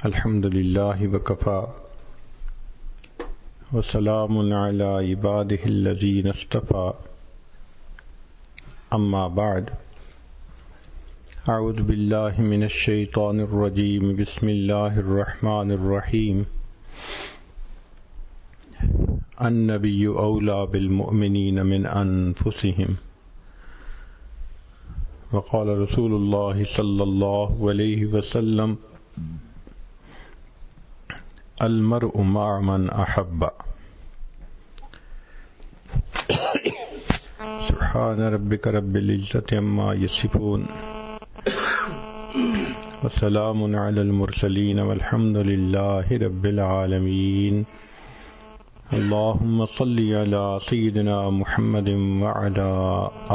الحمد للہ وکفا وسلام علی عبادہ الذین اصطفى اما بعد اعوذ باللہ من الشیطان الرجیم بسم اللہ الرحمن الرحیم النبی اولی بالمؤمنین من انفسہم وقال رسول اللہ صلی اللہ علیہ وسلم المرء مع من احب سبحان ربک رب العزة عما یصفون وسلام علی المرسلین والحمد للہ رب العالمین اللہم صلی علی سیدنا محمد وعلی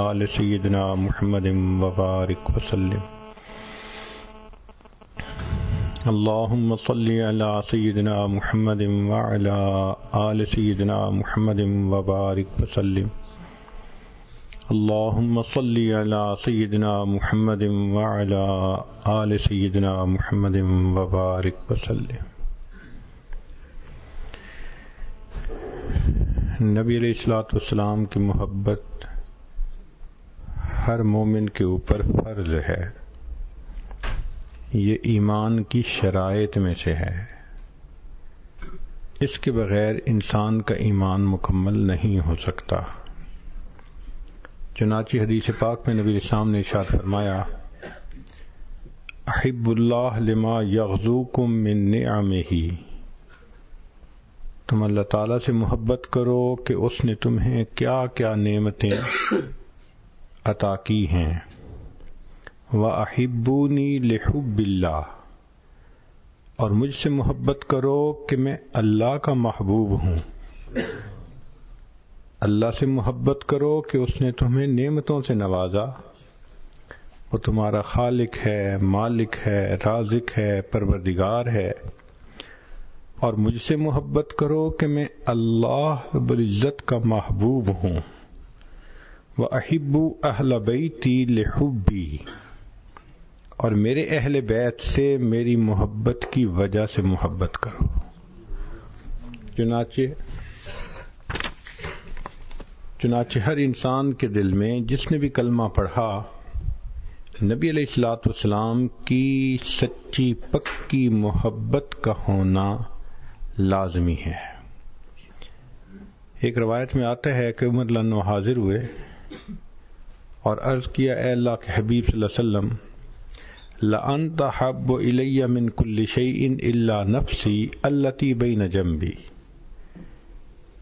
آل سیدنا محمد وبارک وسلم اللہم صلی علی سیدنا محمد وعلی آل سیدنا محمد وبارک وسلم اللہم صلی علی سیدنا محمد وعلی آل سیدنا محمد وبارک وسلم۔ نبی علیہ الصلوۃ والسلام کی محبت ہر مومن کے اوپر فرض ہے، یہ ایمان کی شرائط میں سے ہے، اس کے بغیر انسان کا ایمان مکمل نہیں ہو سکتا۔ چنانچہ حدیث پاک میں نبی الاسلام نے ارشاد فرمایا احب اللہ لما یغزوکم من نعمہ، تم اللہ تعالیٰ سے محبت کرو کہ اس نے تمہیں کیا کیا نعمتیں عطا کی ہیں۔ وَأَحِبُّونِي لِحُبِّ اللَّهِ، اور مجھ سے محبت کرو کہ میں اللہ کا محبوب ہوں۔ اللہ سے محبت کرو کہ اس نے تمہیں نعمتوں سے نوازا، وہ تمہارا خالق ہے، مالک ہے، رازق ہے، پروردگار ہے۔ اور مجھ سے محبت کرو کہ میں اللہ رب العزت کا محبوب ہوں۔ وَأَحِبُّ أَهْلَ بَيْتِي لِحُبِّي، اور میرے اہل بیت سے میری محبت کی وجہ سے محبت کرو۔ چنانچہ ہر انسان کے دل میں جس نے بھی کلمہ پڑھا، نبی علیہ الصلوۃ والسلام کی سچی پکی محبت کا ہونا لازمی ہے۔ ایک روایت میں آتا ہے کہ عمر رضی اللہ عنہ حاضر ہوئے اور عرض کیا، اے اللہ کے حبیب صلی اللہ علیہ وسلم، لَأَنْتَ أَحَبُّ إِلَيَّ مِنْ كُلِّ شَيْءٍ إِلَّا نَفْسِي الَّتِي بَيْنَ جَنْبِي۔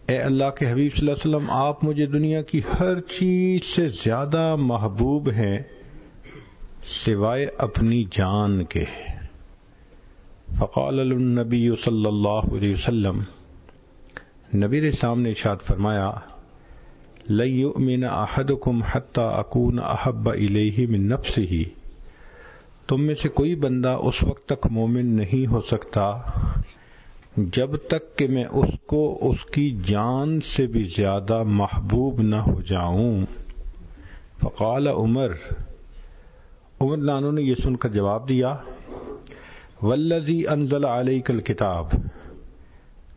اے اللہ کے حبیب صلی اللہ علیہ وسلم، آپ مجھے دنیا کی ہر چیز سے زیادہ محبوب ہیں سوائے اپنی جان کے۔ فقال النبی صلی اللہ علیہ وسلم، نبی کے سامنے ارشاد فرمایا، لَن يُؤْمِنَ أَحَدُكُمْ حَتَّى أَكُونَ أَحَبَّ إِلَيْهِ مِن نَفْسِهِ، تم میں سے کوئی بندہ اس وقت تک مومن نہیں ہو سکتا جب تک کہ میں اس کو اس کی جان سے بھی زیادہ محبوب نہ ہو جاؤں۔ فقال عمر لانو نے یہ سن کر جواب دیا، والذی انزل علیک الکتاب،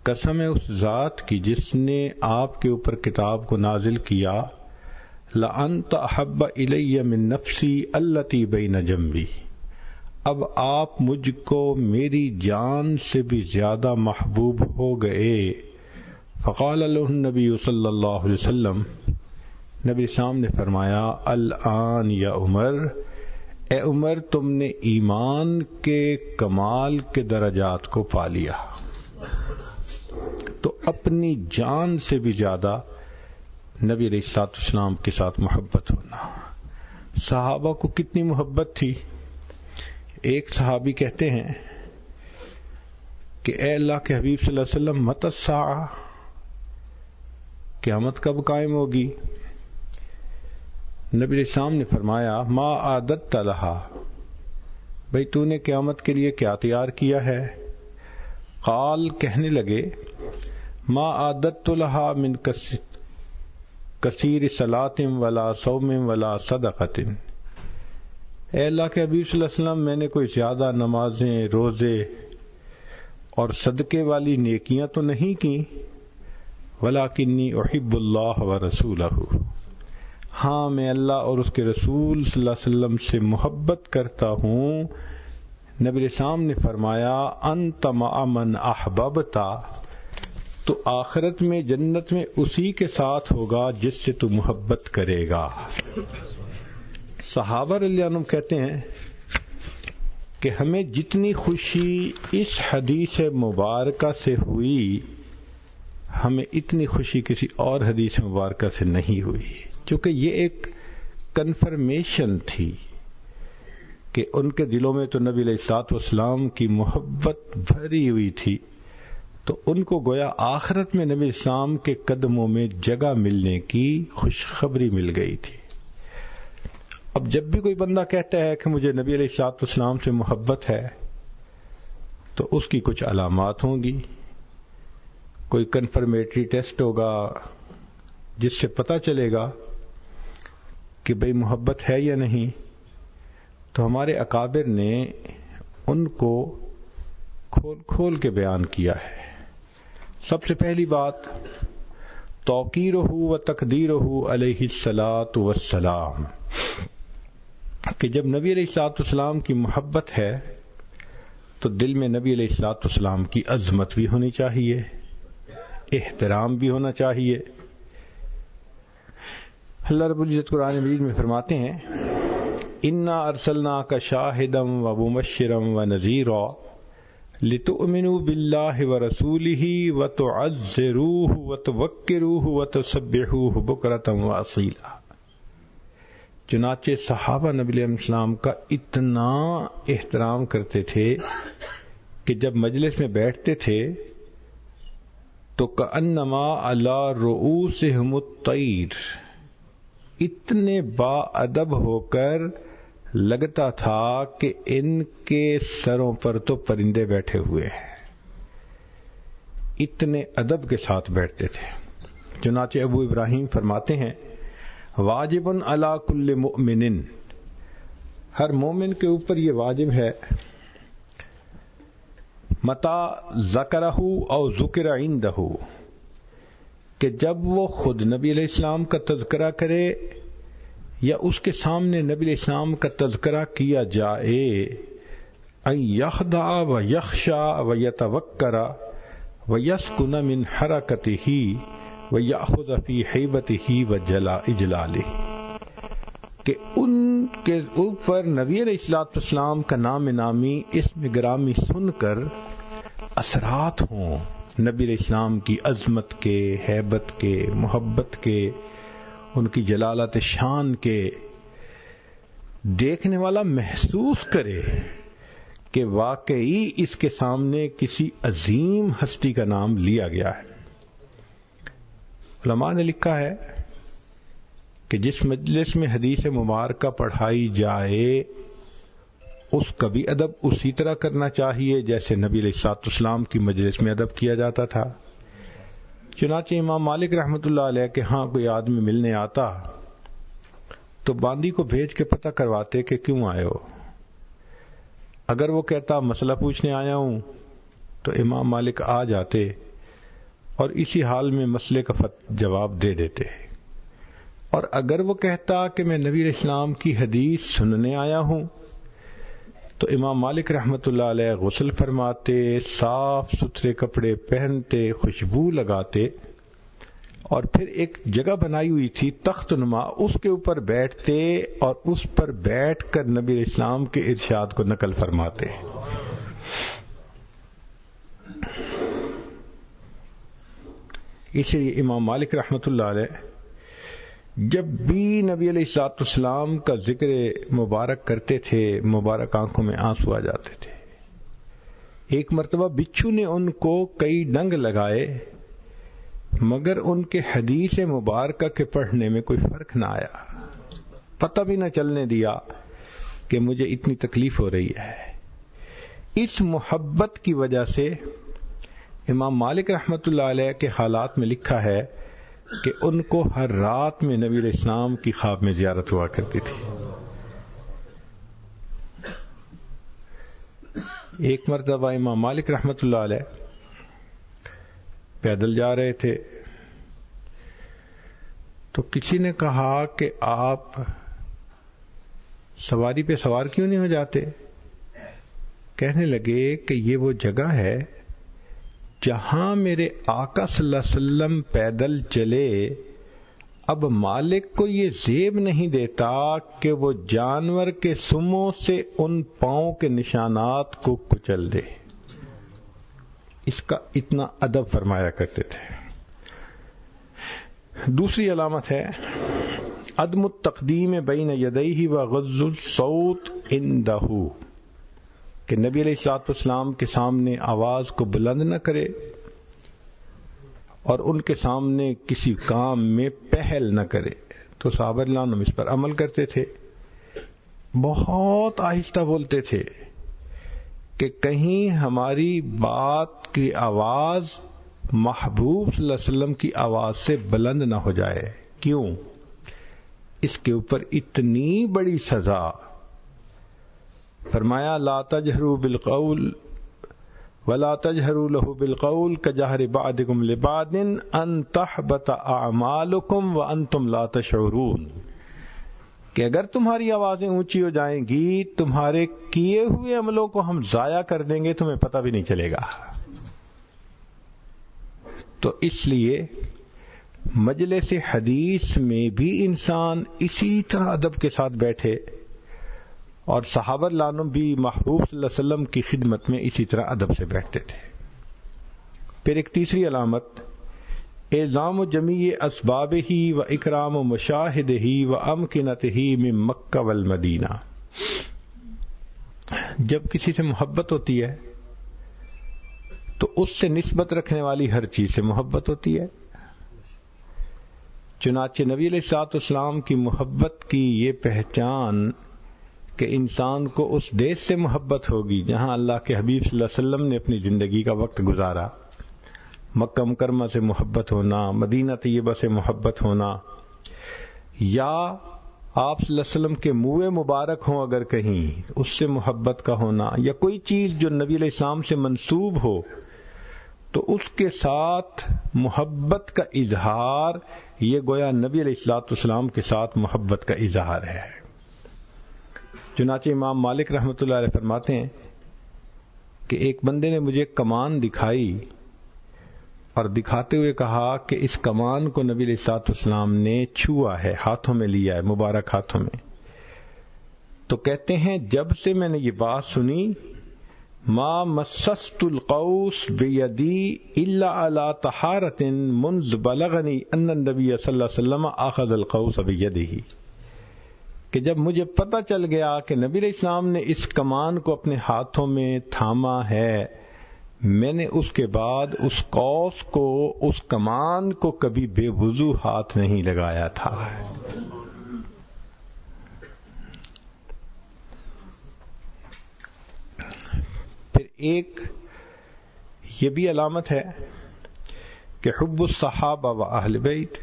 قسم ہے اس ذات کی جس نے آپ کے اوپر کتاب کو نازل کیا، لأنت احب الی من نفسی التی بین جنبی، اب آپ مجھ کو میری جان سے بھی زیادہ محبوب ہو گئے۔ فقال له النبی صلی اللہ علیہ وسلم، نبی سامنے فرمایا، الآن یا عمر، اے عمر تم نے ایمان کے کمال کے درجات کو پا لیا۔ تو اپنی جان سے بھی زیادہ نبی علیہ الصلوۃ والسلام کے ساتھ محبت ہونا۔ صحابہ کو کتنی محبت تھی۔ ایک صحابی کہتے ہیں کہ اے اللہ کے حبیب صلی اللہ علیہ وسلم، متی الساعہ، قیامت کب قائم ہوگی؟ نبی علیہ السلام نے فرمایا، ما اعددت لها، بھئی تو نے قیامت کے لیے کیا تیار کیا ہے؟ قال، کہنے لگے، ما اعددت لها من کثیر صلاۃ ولا صوم ولا صدقۃ، اے اللہ کے حبیب صلی اللہ علیہ وسلم، میں نے کوئی زیادہ نمازیں، روزے اور صدقے والی نیکیاں تو نہیں کی، وَلَٰكِنِّي أُحِبُّ اللَّهَ وَرَسُولَهُ، ہاں میں اللہ اور اس کے رسول صلی اللہ علیہ وسلم سے محبت کرتا ہوں۔ نبی اسلام نے فرمایا انت مع من احببت، تو آخرت میں جنت میں اسی کے ساتھ ہوگا جس سے تو محبت کرے گا۔ صحابہ رضی اللہ عنہم کہتے ہیں کہ ہمیں جتنی خوشی اس حدیث مبارکہ سے ہوئی، ہمیں اتنی خوشی کسی اور حدیث مبارکہ سے نہیں ہوئی، کیونکہ یہ ایک کنفرمیشن تھی کہ ان کے دلوں میں تو نبی علیہ الصلوۃ والسلام کی محبت بھری ہوئی تھی، تو ان کو گویا آخرت میں نبی اسلام کے قدموں میں جگہ ملنے کی خوشخبری مل گئی تھی۔ اب جب بھی کوئی بندہ کہتا ہے کہ مجھے نبی علیہ الصلوۃ والسلام سے محبت ہے، تو اس کی کچھ علامات ہوں گی، کوئی کنفرمیٹری ٹیسٹ ہوگا جس سے پتہ چلے گا کہ بھئی محبت ہے یا نہیں۔ تو ہمارے اکابر نے ان کو کھول کھول کے بیان کیا ہے۔ سب سے پہلی بات توقیرہ و تقدیرہ علیہ الصلاۃ والسلام، کہ جب نبی علیہ الصلوۃ والسلام کی محبت ہے تو دل میں نبی علیہ الصلوۃ والسلام کی عظمت بھی ہونی چاہیے، احترام بھی ہونا چاہیے۔ اللہ رب العزت قرآن مجید میں فرماتے ہیں انا ارسلناک شاہدا ومبشرا ونذیرا لتؤمنوا باللہ ورسولہ وتعزروہ وتوقروہ وتسبحوہ بکرۃ واصیلا۔ چنانچہ صحابہ نبی علیہ السلام کا اتنا احترام کرتے تھے کہ جب مجلس میں بیٹھتے تھے تو کأنما علی رؤوسہم الطیر، اتنے با ادب ہو کر لگتا تھا کہ ان کے سروں پر تو پرندے بیٹھے ہوئے ہیں، اتنے ادب کے ساتھ بیٹھتے تھے۔ چنانچہ ابو ابراہیم فرماتے ہیں واجب علی کل مؤمن، ہر مومن کے اوپر یہ واجب ہے، متا ذکرہ او ذکر عندہ، کہ جب وہ خود نبی علیہ السلام کا تذکرہ کرے یا اس کے سامنے نبی علیہ السلام کا تذکرہ کیا جائے، ان یخضع و یخشع و یتوکر و یسکن من حرکتہ و یأخذ فی ہیبتہ و اجلالہ، کہ ان کے اوپر نبی علیہ الصلوۃ والسلام کا نام نامی اسم گرامی سن کر اثرات ہوں نبی علیہ السلام کی عظمت کے، ہیبت کے، محبت کے، ان کی جلالت شان کے، دیکھنے والا محسوس کرے کہ واقعی اس کے سامنے کسی عظیم ہستی کا نام لیا گیا ہے۔ علماء نے لکھا ہے کہ جس مجلس میں حدیث مبارکہ پڑھائی جائے اس کا بھی ادب اسی طرح کرنا چاہیے جیسے نبی علیہ الصلوۃ والسلام کی مجلس میں ادب کیا جاتا تھا۔ چنانچہ امام مالک رحمۃ اللہ علیہ کے ہاں کوئی آدمی ملنے آتا تو باندی کو بھیج کے پتہ کرواتے کہ کیوں آئے ہو۔ اگر وہ کہتا مسئلہ پوچھنے آیا ہوں تو امام مالک آ جاتے اور اسی حال میں مسئلے کا جواب دے دیتے، اور اگر وہ کہتا کہ میں نبی علیہ السلام کی حدیث سننے آیا ہوں تو امام مالک رحمۃ اللہ علیہ غسل فرماتے، صاف ستھرے کپڑے پہنتے، خوشبو لگاتے، اور پھر ایک جگہ بنائی ہوئی تھی تخت نما، اس کے اوپر بیٹھتے اور اس پر بیٹھ کر نبی علیہ السلام کے ارشاد کو نقل فرماتے۔ اس لیے امام مالک رحمۃ اللہ علیہ جب بھی نبی علیہ الصلوۃ والسلام کا ذکر مبارک کرتے تھے مبارک آنکھوں میں آنسو آ جاتے تھے۔ ایک مرتبہ بچھو نے ان کو کئی ڈنگ لگائے مگر ان کے حدیث مبارکہ کے پڑھنے میں کوئی فرق نہ آیا، پتہ بھی نہ چلنے دیا کہ مجھے اتنی تکلیف ہو رہی ہے۔ اس محبت کی وجہ سے امام مالک رحمۃ اللہ علیہ کے حالات میں لکھا ہے کہ ان کو ہر رات میں نبی علیہ السلام کی خواب میں زیارت ہوا کرتی تھی۔ ایک مرتبہ امام مالک رحمۃ اللہ علیہ پیدل جا رہے تھے تو کسی نے کہا کہ آپ سواری پہ سوار کیوں نہیں ہو جاتے؟ کہنے لگے کہ یہ وہ جگہ ہے جہاں میرے آقا صلی اللہ علیہ وسلم پیدل چلے، اب مالک کو یہ زیب نہیں دیتا کہ وہ جانور کے سموں سے ان پاؤں کے نشانات کو کچل دے۔ اس کا اتنا ادب فرمایا کرتے تھے۔ دوسری علامت ہے عدم التقدیم بین یدیہ وغض الصوت عندہ، کہ نبی علیہ الصلوۃ والسلام کے سامنے آواز کو بلند نہ کرے اور ان کے سامنے کسی کام میں پہل نہ کرے۔ تو صحابہ رضی اللہ عنہم اس پر عمل کرتے تھے، بہت آہستہ بولتے تھے کہ کہیں ہماری بات کی آواز محبوب صلی اللہ علیہ وسلم کی آواز سے بلند نہ ہو جائے۔ کیوں؟ اس کے اوپر اتنی بڑی سزا۔ فرمایا لا تجہروا بالقول ولا تجہروا له بالقول کجہر بعضکم لبعض ان تحبط اعمالکم وانتم لا تشعرون، کہ اگر تمہاری آوازیں اونچی ہو جائیں گی تمہارے کیے ہوئے عملوں کو ہم ضائع کر دیں گے، تمہیں پتہ بھی نہیں چلے گا۔ تو اس لیے مجلس حدیث میں بھی انسان اسی طرح ادب کے ساتھ بیٹھے، اور صحابہ رضی اللہ عنہم بھی محبوب صلی اللہ علیہ وسلم کی خدمت میں اسی طرح ادب سے بیٹھتے تھے۔ پھر ایک تیسری علامت اعظام جمیع اسبابہ و اکرام مشاہدہ و امکنتہ من مکہ والمدینہ، جب کسی سے محبت ہوتی ہے تو اس سے نسبت رکھنے والی ہر چیز سے محبت ہوتی ہے۔ چنانچہ نبی علیہ الصلوۃ والسلام کی محبت کی یہ پہچان کہ انسان کو اس دیش سے محبت ہوگی جہاں اللہ کے حبیب صلی اللہ علیہ وسلم نے اپنی زندگی کا وقت گزارا، مکہ مکرمہ سے محبت ہونا، مدینہ طیبہ سے محبت ہونا، یا آپ صلی اللہ علیہ وسلم کے منہ مبارک ہوں اگر کہیں اس سے محبت کا ہونا، یا کوئی چیز جو نبی علیہ السلام سے منسوب ہو تو اس کے ساتھ محبت کا اظہار، یہ گویا نبی علیہ الصلوۃ والسلام کے ساتھ محبت کا اظہار ہے۔ چنانچہ امام مالک رحمۃ اللہ علیہ فرماتے ہیں کہ ایک بندے نے مجھے کمان دکھائی اور دکھاتے ہوئے کہا کہ اس کمان کو نبی علیہ الصلوۃ والسلام نے چھوا ہے، ہاتھوں میں لیا ہے، مبارک ہاتھوں میں۔ تو کہتے ہیں جب سے میں نے یہ بات سنی ما مسست القوس بیدی الا علی طہارۃ منذ بلغنی ان النبی صلی اللہ علیہ وسلم اخذ القوس بیدہ، کہ جب مجھے پتہ چل گیا کہ نبی علیہ السلام نے اس کمان کو اپنے ہاتھوں میں تھاما ہے، میں نے اس کے بعد اس قوس کو، اس کمان کو کبھی بے وضو ہاتھ نہیں لگایا تھا۔ پھر ایک یہ بھی علامت ہے کہ حب الصحابہ و اہل بیت،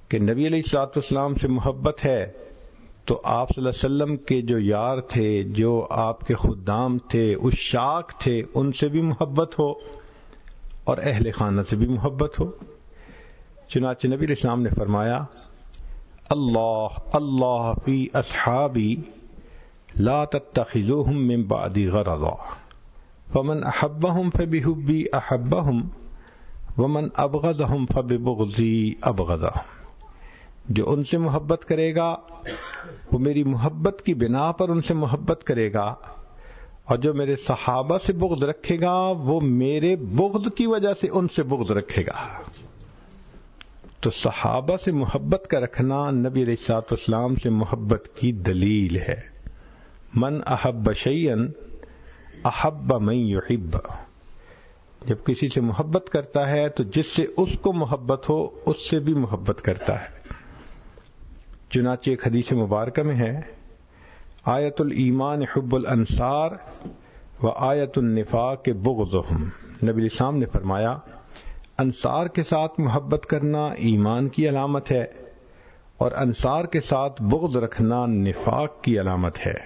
کہ نبی علیہ الصلوۃ والسلام سے محبت ہے تو آپ صلی اللہ علیہ وسلم کے جو یار تھے، جو آپ کے خدام تھے، عشاق تھے، ان سے بھی محبت ہو اور اہل خانہ سے بھی محبت ہو۔ چنانچہ نبی علیہ السلام نے فرمایا اللہ اللہ فی اصحابی لا تتخذوهم من بعدی غرضا فمن احبهم فبحبی احبهم ومن ابغضهم فببغضی ابغضهم، جو ان سے محبت کرے گا وہ میری محبت کی بنا پر ان سے محبت کرے گا، اور جو میرے صحابہ سے بغض رکھے گا وہ میرے بغض کی وجہ سے ان سے بغض رکھے گا۔ تو صحابہ سے محبت کا رکھنا نبی علیہ الصلوۃ والسلام سے محبت کی دلیل ہے۔ من احب شیئا احب من یحب، جب کسی سے محبت کرتا ہے تو جس سے اس کو محبت ہو اس سے بھی محبت کرتا ہے۔ چنانچہ ایک حدیث مبارکہ میں ہے آیت الایمان حب الانصار و آیت النفاق بغضهم، نبی علیہ السلام نے فرمایا انصار کے ساتھ محبت کرنا ایمان کی علامت ہے اور انصار کے ساتھ بغض رکھنا نفاق کی علامت ہے۔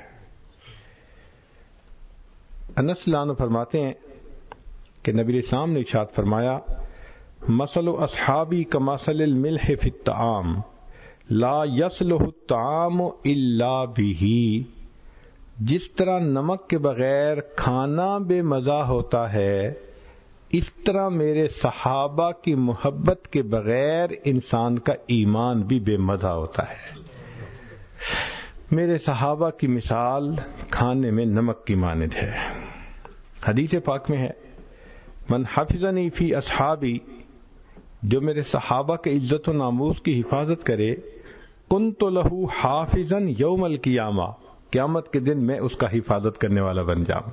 انس رضی اللہ عنہ فرماتے ہیں کہ نبی اسلام نے ارشاد فرمایا مثل اصحابی کمثل الملح فی الطعام لا یصلح الطعام الا بہ، جس طرح نمک کے بغیر کھانا بے مزہ ہوتا ہے اس طرح میرے صحابہ کی محبت کے بغیر انسان کا ایمان بھی بے مزہ ہوتا ہے۔ میرے صحابہ کی مثال کھانے میں نمک کی مانند ہے۔ حدیث پاک میں ہے من حفظنی فی اصحابی، جو میرے صحابہ کے عزت و ناموس کی حفاظت کرے کنت لہ حافظا یوم القیامہ، قیامت کے دن میں اس کا حفاظت کرنے والا بن جاؤں۔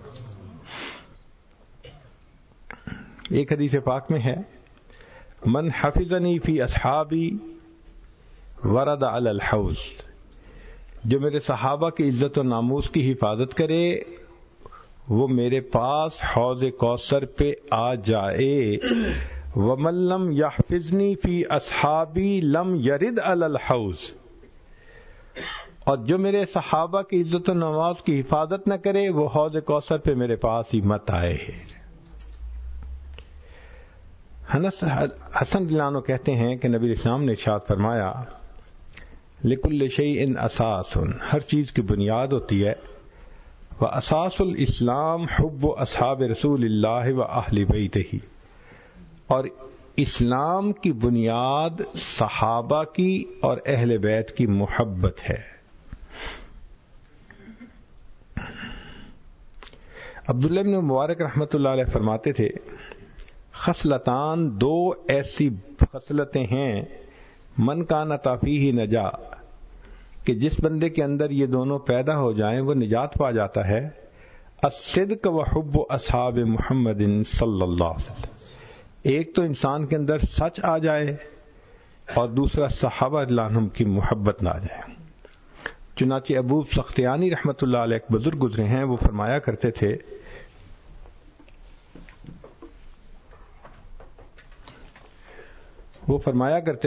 ایک حدیث پاک میں ہے من حفظنی فی اصحابی ورد علی الحوض، جو میرے صحابہ کی عزت و ناموس کی حفاظت کرے وہ میرے پاس حوض کوثر پہ آ جائے۔ ومن لم یحفظنی فی اصحابی لم یرد علی الحوض، اور جو میرے صحابہ کی عزت و نماز کی حفاظت نہ کرے وہ حوض کوثر پہ میرے پاس ہی مت آئے۔ حسن رضی اللہ عنہ کہتے ہیں کہ نبی اسلام نے ارشاد فرمایا لکل شیء اساس، ہر چیز کی بنیاد ہوتی ہے، واساس الاسلام حب اصحاب رسول اللہ و اہل بیتہ، اور اسلام کی بنیاد صحابہ کی اور اہل بیت کی محبت ہے۔ عبداللہ بن مبارک رحمۃ اللہ علیہ فرماتے تھے خصلتان، دو ایسی خصلتیں ہیں من کانت فیہ نجا، کہ جس بندے کے اندر یہ دونوں پیدا ہو جائیں وہ نجات پا جاتا ہے، الصدق و حب اصحاب محمد صلی اللہ علیہ وسلم، ایک تو انسان کے اندر سچ آ جائے اور دوسرا صحابہ رضی اللہ عنہم کی محبت نہ آ جائے۔ چنانچہ ابو سختیانی رحمۃ اللہ علیہ ایک بزرگ گزرے ہیں، وہ فرمایا کرتے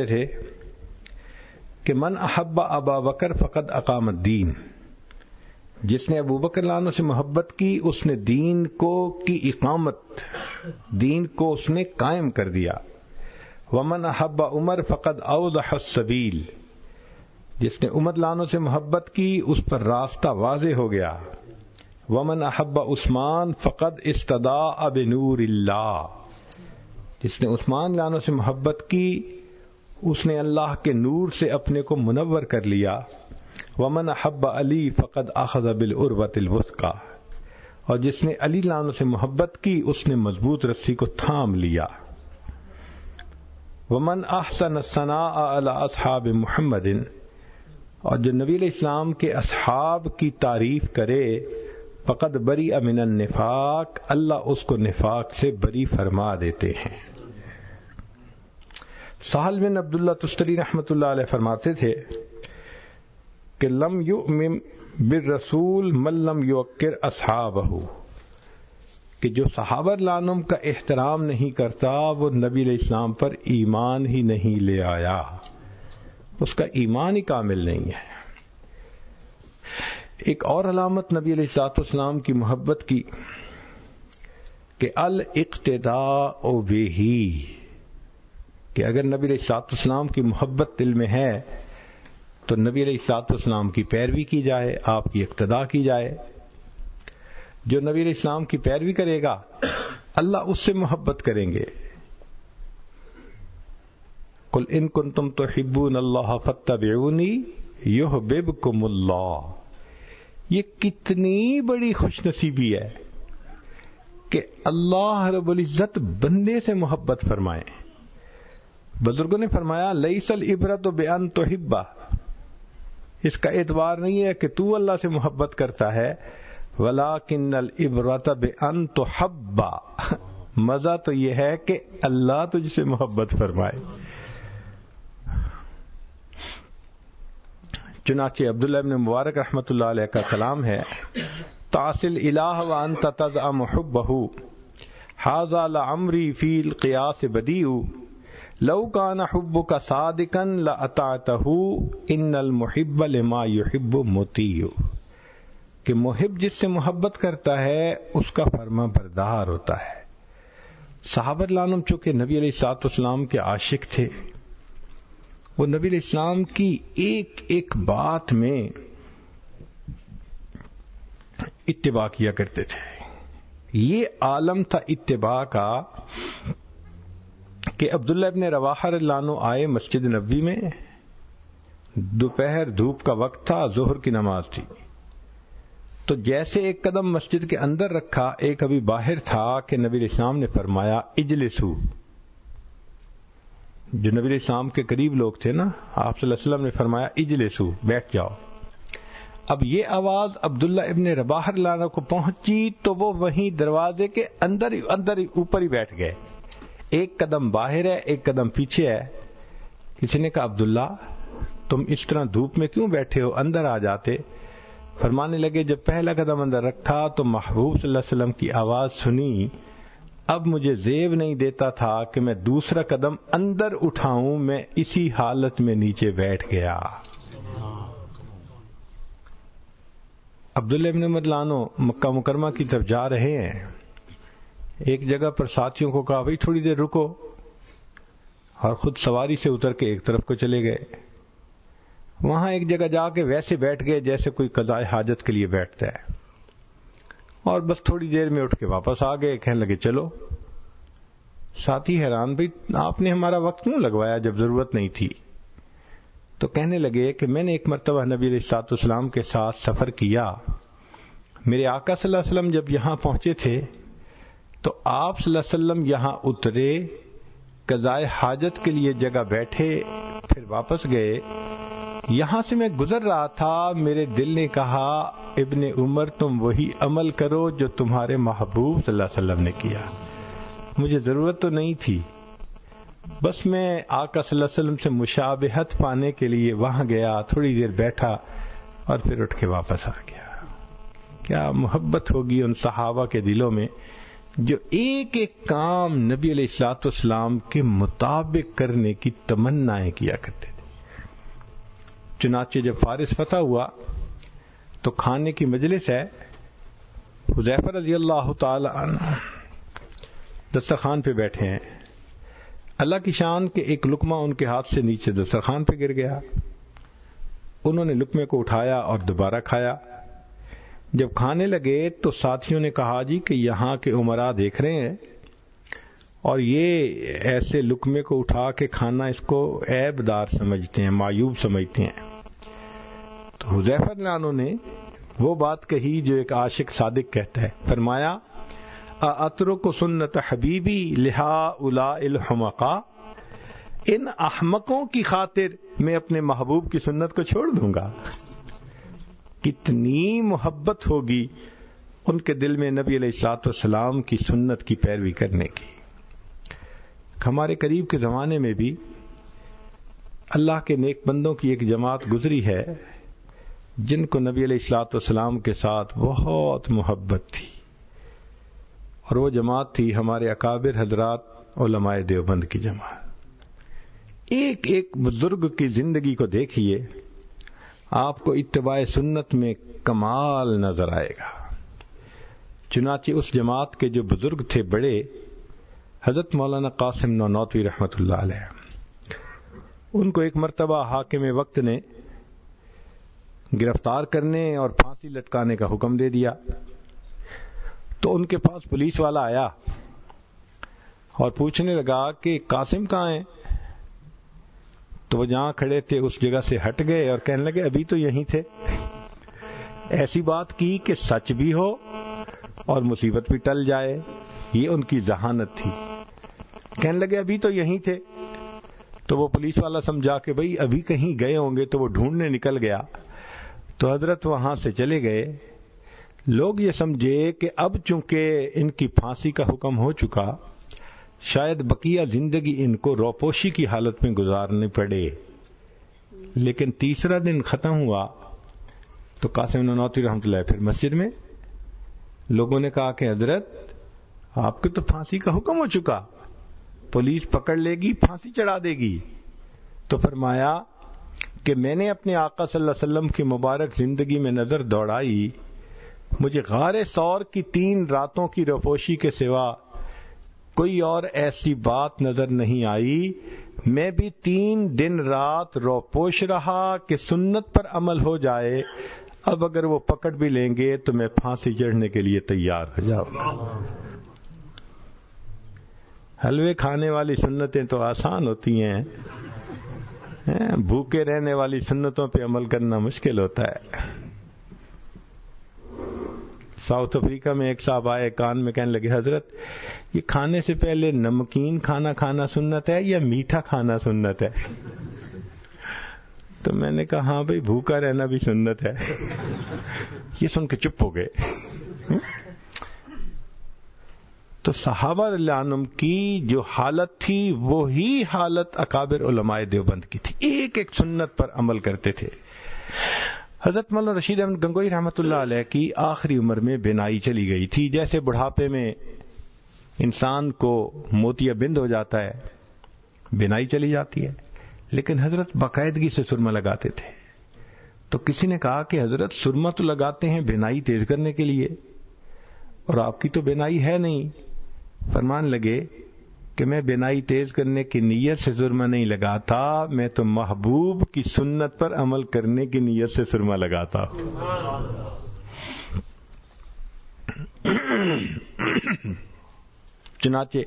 تھے کہ من احب ابا بکر فقد اقام الدین، جس نے ابو بکر عنہ سے محبت کی اس نے دین کی اقامت، دین کو اس نے قائم کر دیا۔ ومن احب عمر فقد اوضح السبیل، جس نے عمر عنہ سے محبت کی اس پر راستہ واضح ہو گیا۔ ومن احب عثمان فقد استضاء بنور اللہ، جس نے عثمان عنہ سے محبت کی اس نے اللہ کے نور سے اپنے کو منور کر لیا۔ ومن احب علی فقد اخذ بالعروۃ الوثقی، اور جس نے علی عنہ سے محبت کی اس نے مضبوط رسی کو تھام لیا۔ ومن احسن الثناء علی اصحاب محمد، اور جو نبی علیہ السلام کے اصحاب کی تعریف کرے فقد بریء من النفاق، اللہ اس کو نفاق سے بری فرما دیتے ہیں۔ سہل بن عبداللہ تستری رحمۃ اللہ علیہ فرماتے تھے کہ لم یؤمن بالرسول من لم یوقر اصحابہ، کہ جو صحابہ عنہم کا احترام نہیں کرتا وہ نبی علیہ السلام پر ایمان ہی نہیں لے آیا، اس کا ایمان ہی کامل نہیں ہے۔ ایک اور علامت نبی علیہ السلام کی محبت کی کہ الاقتداء بہ، کہ اگر نبی علیہ السلام کی محبت دل میں ہے تو نبی علیہ السلام کی پیروی کی جائے، آپ کی اقتداء کی جائے۔ جو نبی علیہ السلام کی پیروی کرے گا اللہ اس سے محبت کریں گے۔ قل ان کنتم تحبون اللہ فاتبعونی یحببکم اللہ، یہ کتنی بڑی خوش نصیبی ہے کہ اللہ رب العزت بندے سے محبت فرمائے۔ بزرگوں نے فرمایا لیس العبرۃ بان تحب، اس کا اعتبار نہیں ہے کہ تو اللہ سے محبت کرتا ہے، ولکن العبرۃ بان تحب، مزہ تو یہ ہے کہ اللہ تجھ سے محبت فرمائے۔ چنانچہ عبداللہ بن مبارک رحمۃ اللہ علیہ کا کلام ہے تعصل الہ وانت تزعم حبہ، ھذا لعمری فی القیاس بدیع، لو کان حبک صادقا لأطعتہ ان المحب لما یحب مطیع، کہ محب جس سے محبت کرتا ہے اس کا فرما بردار ہوتا ہے۔ صحابہ رضوان چونکہ نبی علیہ الصلوۃ والسلام کے عاشق تھے، وہ نبی علیہ السلام کی ایک ایک بات میں اتباع کیا کرتے تھے۔ یہ عالم تھا اتباع کا کہ عبداللہ ابن رواحہ رضی اللہ عنہ آئے مسجد نبوی میں، دوپہر دھوپ کا وقت تھا، ظہر کی نماز تھی، تو جیسے ایک قدم مسجد کے اندر رکھا، ایک ابھی باہر تھا کہ نبی علیہ السلام نے فرمایا اجلسو۔ جو نبی علیہ السلام کے قریب لوگ تھے نا، آپ صلی اللہ علیہ وسلم نے فرمایا اجلسو، بیٹھ جاؤ۔ اب یہ آواز عبداللہ ابن رواحہ رضی اللہ عنہ کو پہنچی تو وہ وہیں دروازے کے اندر ہی اوپر ہی بیٹھ گئے، ایک قدم باہر ہے ایک قدم پیچھے ہے۔ کسی نے کہا عبداللہ تم اس طرح دھوپ میں کیوں بیٹھے ہو، اندر آ جاتے۔ فرمانے لگے جب پہلا قدم اندر رکھا تو محبوب صلی اللہ علیہ وسلم کی آواز سنی، اب مجھے زیب نہیں دیتا تھا کہ میں دوسرا قدم اندر اٹھاؤں، میں اسی حالت میں نیچے بیٹھ گیا۔ عبداللہ ابن عمر لانو مکہ مکرمہ کی طرف جا رہے ہیں، ایک جگہ پر ساتھیوں کو کہا بھئی تھوڑی دیر رکو، اور خود سواری سے اتر کے ایک طرف کو چلے گئے۔ وہاں ایک جگہ جا کے ویسے بیٹھ گئے جیسے کوئی قضاء حاجت کے لیے بیٹھتا ہے، اور بس تھوڑی دیر میں اٹھ کے واپس آ گئے، کہنے لگے چلو۔ ساتھی حیران، بھئی آپ نے ہمارا وقت کیوں لگوایا جب ضرورت نہیں تھی؟ تو کہنے لگے کہ میں نے ایک مرتبہ نبی علیہ الصلوۃ والسلام کے ساتھ سفر کیا، میرے آقا صلی اللہ علیہ وسلم جب یہاں پہنچے تھے تو آپ صلی اللہ علیہ وسلم یہاں اترے، قضاء حاجت کے لیے جگہ بیٹھے، پھر واپس گئے۔ یہاں سے میں گزر رہا تھا، میرے دل نے کہا ابن عمر تم وہی عمل کرو جو تمہارے محبوب صلی اللہ علیہ وسلم نے کیا۔ مجھے ضرورت تو نہیں تھی، بس میں آقا صلی اللہ علیہ وسلم سے مشابہت پانے کے لیے وہاں گیا، تھوڑی دیر بیٹھا اور پھر اٹھ کے واپس آ گیا۔ کیا محبت ہوگی ان صحابہ کے دلوں میں جو ایک ایک کام نبی علیہ الصلوۃ والسلام کے مطابق کرنے کی تمنائیں کیا کرتے تھے۔ چنانچہ جب فارس فتح ہوا تو کھانے کی مجلس ہے، حذیفہ رضی اللہ تعالی عنہ دسترخوان پہ بیٹھے ہیں، اللہ کی شان کے ایک لقمہ ان کے ہاتھ سے نیچے دسترخوان پہ گر گیا، انہوں نے لقمے کو اٹھایا اور دوبارہ کھایا۔ جب کھانے لگے تو ساتھیوں نے کہا جی کہ یہاں کے امراء دیکھ رہے ہیں اور یہ ایسے لقمے کو اٹھا کے کھانا اس کو عیب دار سمجھتے ہیں، معیوب سمجھتے ہیں۔ تو حذیفہ رضی اللہ عنہ نے وہ بات کہی جو ایک عاشق صادق کہتا ہے، فرمایا اترک سنت حبیبی لہؤلاء الحمقاء، ان احمقوں کی خاطر میں اپنے محبوب کی سنت کو چھوڑ دوں گا۔ کتنی محبت ہوگی ان کے دل میں نبی علیہ الصلوۃ والسلام کی سنت کی پیروی کرنے کی۔ ہمارے قریب کے زمانے میں بھی اللہ کے نیک بندوں کی ایک جماعت گزری ہے جن کو نبی علیہ الصلوۃ والسلام کے ساتھ بہت محبت تھی، اور وہ جماعت تھی ہمارے اکابر حضرات علماء دیوبند کی جماعت۔ ایک ایک بزرگ کی زندگی کو دیکھیے، آپ کو اتباع سنت میں کمال نظر آئے گا۔ چنانچہ اس جماعت کے جو بزرگ تھے بڑے، حضرت مولانا قاسم نانوتوی رحمۃ اللہ علیہ، ان کو ایک مرتبہ حاکم وقت نے گرفتار کرنے اور پھانسی لٹکانے کا حکم دے دیا، تو ان کے پاس پولیس والا آیا اور پوچھنے لگا کہ قاسم کہاں ہیں؟ تو وہ جہاں کھڑے تھے اس جگہ سے ہٹ گئے اور کہنے لگے ابھی تو یہیں تھے۔ ایسی بات کی کہ سچ بھی ہو اور مصیبت بھی ٹل جائے، یہ ان کی ذہانت تھی۔ کہنے لگے ابھی تو یہیں تھے، تو وہ پولیس والا سمجھا کہ بھئی ابھی کہیں گئے ہوں گے، تو وہ ڈھونڈنے نکل گیا، تو حضرت وہاں سے چلے گئے۔ لوگ یہ سمجھے کہ اب چونکہ ان کی پھانسی کا حکم ہو چکا، شاید بقیہ زندگی ان کو روپوشی کی حالت میں گزارنی پڑے، لیکن تیسرا دن ختم ہوا تو قاسم نانوتوی رحمۃ اللہ پھر مسجد میں، لوگوں نے کہا کہ حضرت آپ کے تو پھانسی کا حکم ہو چکا، پولیس پکڑ لے گی، پھانسی چڑھا دے گی۔ تو فرمایا کہ میں نے اپنے آقا صلی اللہ علیہ وسلم کی مبارک زندگی میں نظر دوڑائی مجھے غار ثور کی 3 راتوں کی روپوشی کے سوا کوئی اور ایسی بات نظر نہیں آئی. میں بھی 3 دن رات روپوش رہا کہ سنت پر عمل ہو جائے. اب اگر وہ پکڑ بھی لیں گے تو میں پھانسی چڑھنے کے لیے تیار ہو جاؤں گا. حلوے کھانے والی سنتیں تو آسان ہوتی ہیں، بھوکے رہنے والی سنتوں پہ عمل کرنا مشکل ہوتا ہے. ساؤتھ افریقہ میں ایک صاحب آئے، کان میں کہنے لگے حضرت یہ کھانے سے پہلے نمکین کھانا سنت ہے یا میٹھا کھانا سنت ہے؟ تو میں نے کہا ہاں بھائی بھوکا رہنا بھی سنت ہے. یہ سن کے چپ ہو گئے. تو صحابہ رضی اللہ عنہم کی جو حالت تھی وہی حالت اکابر علماء دیوبند کی تھی، ایک ایک سنت پر عمل کرتے تھے. حضرت مولانا رشید احمد گنگوئی رحمۃ اللہ علیہ کی آخری عمر میں بینائی چلی گئی تھی. جیسے بڑھاپے میں انسان کو موتیا بند ہو جاتا ہے، بینائی چلی جاتی ہے، لیکن حضرت باقاعدگی سے سرما لگاتے تھے. تو کسی نے کہا کہ حضرت سرما تو لگاتے ہیں بینائی تیز کرنے کے لیے، اور آپ کی تو بینائی ہے نہیں. فرمان لگے کہ میں بینائی تیز کرنے کی نیت سے سرما نہیں لگاتا، میں تو محبوب کی سنت پر عمل کرنے کی نیت سے سرما لگاتا ہوں. چنانچہ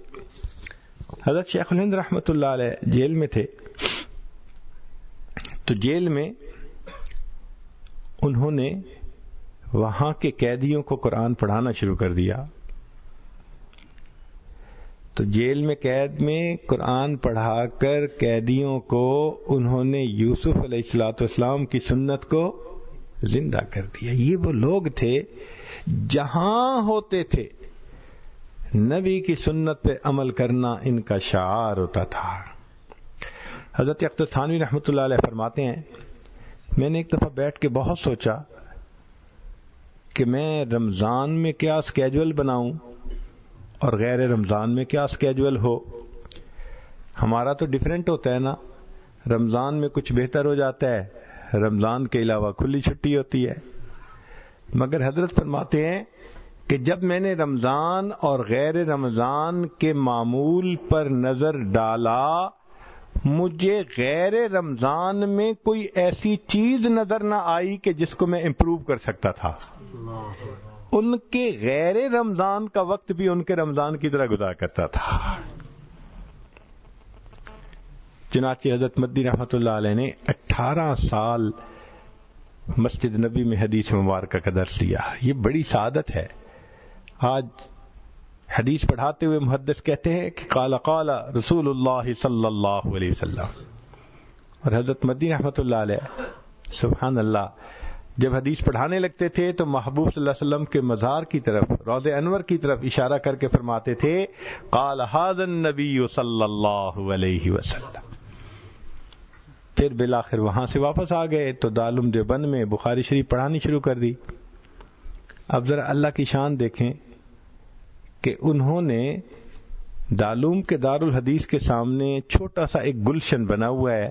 حضرت شیخ الہند رحمۃ اللہ علیہ جیل میں تھے، تو جیل میں انہوں نے وہاں کے قیدیوں کو قرآن پڑھانا شروع کر دیا. تو جیل میں قید میں قرآن پڑھا کر قیدیوں کو انہوں نے یوسف علیہ الصلوۃ والسلام کی سنت کو زندہ کر دیا. یہ وہ لوگ تھے جہاں ہوتے تھے نبی کی سنت پہ عمل کرنا ان کا شعار ہوتا تھا. حضرت اختر تھانوی رحمۃ اللہ علیہ فرماتے ہیں میں نے ایک دفعہ بیٹھ کے بہت سوچا کہ میں رمضان میں کیا اسکیجول بناؤں اور غیر رمضان میں کیا اسکیجول ہو. ہمارا تو ڈیفرنٹ ہوتا ہے نا، رمضان میں کچھ بہتر ہو جاتا ہے، رمضان کے علاوہ کھلی چھٹی ہوتی ہے. مگر حضرت فرماتے ہیں کہ جب میں نے رمضان اور غیر رمضان کے معمول پر نظر ڈالا، مجھے غیر رمضان میں کوئی ایسی چیز نظر نہ آئی کہ جس کو میں امپروو کر سکتا تھا. ان کے غیر رمضان کا وقت بھی ان کے رمضان کی طرح گزارا کرتا تھا. چنانچہ حضرت مدنی رحمۃ اللہ علیہ نے 18 سال مسجد نبی میں حدیث مبارکہ کا درس دیا. یہ بڑی سعادت ہے. آج حدیث پڑھاتے ہوئے محدث کہتے ہیں کہ قال قال رسول اللہ صلی اللہ علیہ وسلم، اور حضرت مدنی رحمۃ اللہ علیہ سبحان اللہ جب حدیث پڑھانے لگتے تھے تو محبوب صلی اللہ علیہ وسلم کے مزار کی طرف، روض انور کی طرف اشارہ کر کے فرماتے تھے قال ھذا النبی صلی اللہ علیہ وسلم. پھر بالآخر وہاں سے واپس آ گئے تو دارالعلوم دیوبند میں بخاری شریف پڑھانی شروع کر دی. اب ذرا اللہ کی شان دیکھیں کہ انہوں نے دارالعلوم کے دارالحدیث کے سامنے چھوٹا سا ایک گلشن بنا ہوا ہے،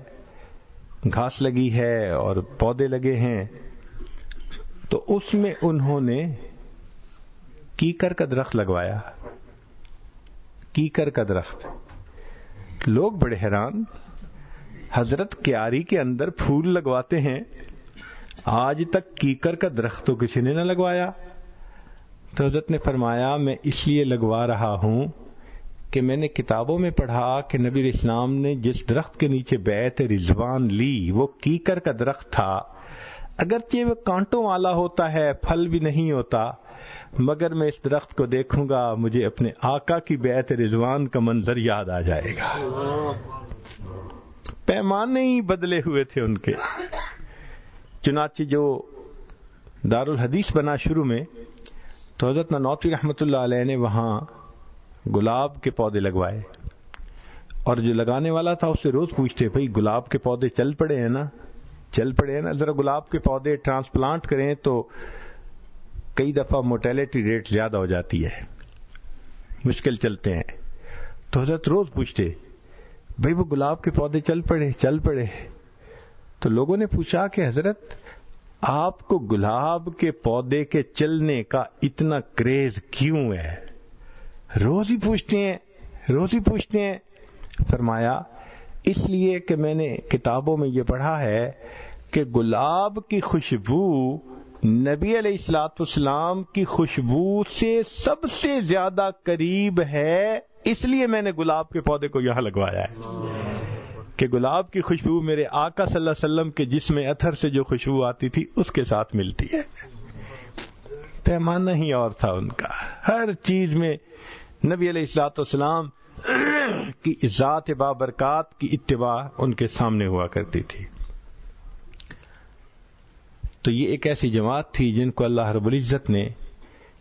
گھاس لگی ہے اور پودے لگے ہیں، تو اس میں انہوں نے کیکر کا درخت لگوایا. کیکر کا درخت. لوگ بڑے حیران، حضرت کیاری کے اندر پھول لگواتے ہیں، آج تک کیکر کا درخت تو کسی نے نہ لگوایا. تو حضرت نے فرمایا میں اس لیے لگوا رہا ہوں کہ میں نے کتابوں میں پڑھا کہ نبی علیہ السلام نے جس درخت کے نیچے بیعت رضوان لی وہ کیکر کا درخت تھا. اگرچہ وہ کانٹوں والا ہوتا ہے، پھل بھی نہیں ہوتا، مگر میں اس درخت کو دیکھوں گا مجھے اپنے آقا کی بیعت رضوان کا منظر یاد آ جائے گا. پیمانے ہی بدلے ہوئے تھے ان کے. چنانچہ جو دارالحدیث بنا شروع میں تو حضرت نانوتوی رحمۃ اللہ علیہ نے وہاں گلاب کے پودے لگوائے، اور جو لگانے والا تھا اس سے روز پوچھتے بھئی گلاب کے پودے چل پڑے ہیں نا، ذرا گلاب کے پودے ٹرانسپلانٹ کریں تو کئی دفعہ موٹیلٹی ریٹ زیادہ ہو جاتی ہے، مشکل چلتے ہیں. تو حضرت روز پوچھتے بھئی وہ گلاب کے پودے چل پڑے. تو لوگوں نے پوچھا کہ حضرت آپ کو گلاب کے پودے کے چلنے کا اتنا کریز کیوں ہے؟ روز ہی پوچھتے ہیں. فرمایا اس لیے کہ میں نے کتابوں میں یہ پڑھا ہے کہ گلاب کی خوشبو نبی علیہ الصلوۃ والسلام کی خوشبو سے سب سے زیادہ قریب ہے، اس لیے میں نے گلاب کے پودے کو یہاں لگوایا ہے کہ گلاب کی خوشبو میرے آقا صلی اللہ علیہ وسلم کے جسم اطہر سے جو خوشبو آتی تھی اس کے ساتھ ملتی ہے. پیمانہ ہی اور تھا ان کا، ہر چیز میں نبی علیہ الصلوۃ والسلام کی ذات بابرکات کی اتباع ان کے سامنے ہوا کرتی تھی. تو یہ ایک ایسی جماعت تھی جن کو اللہ رب العزت نے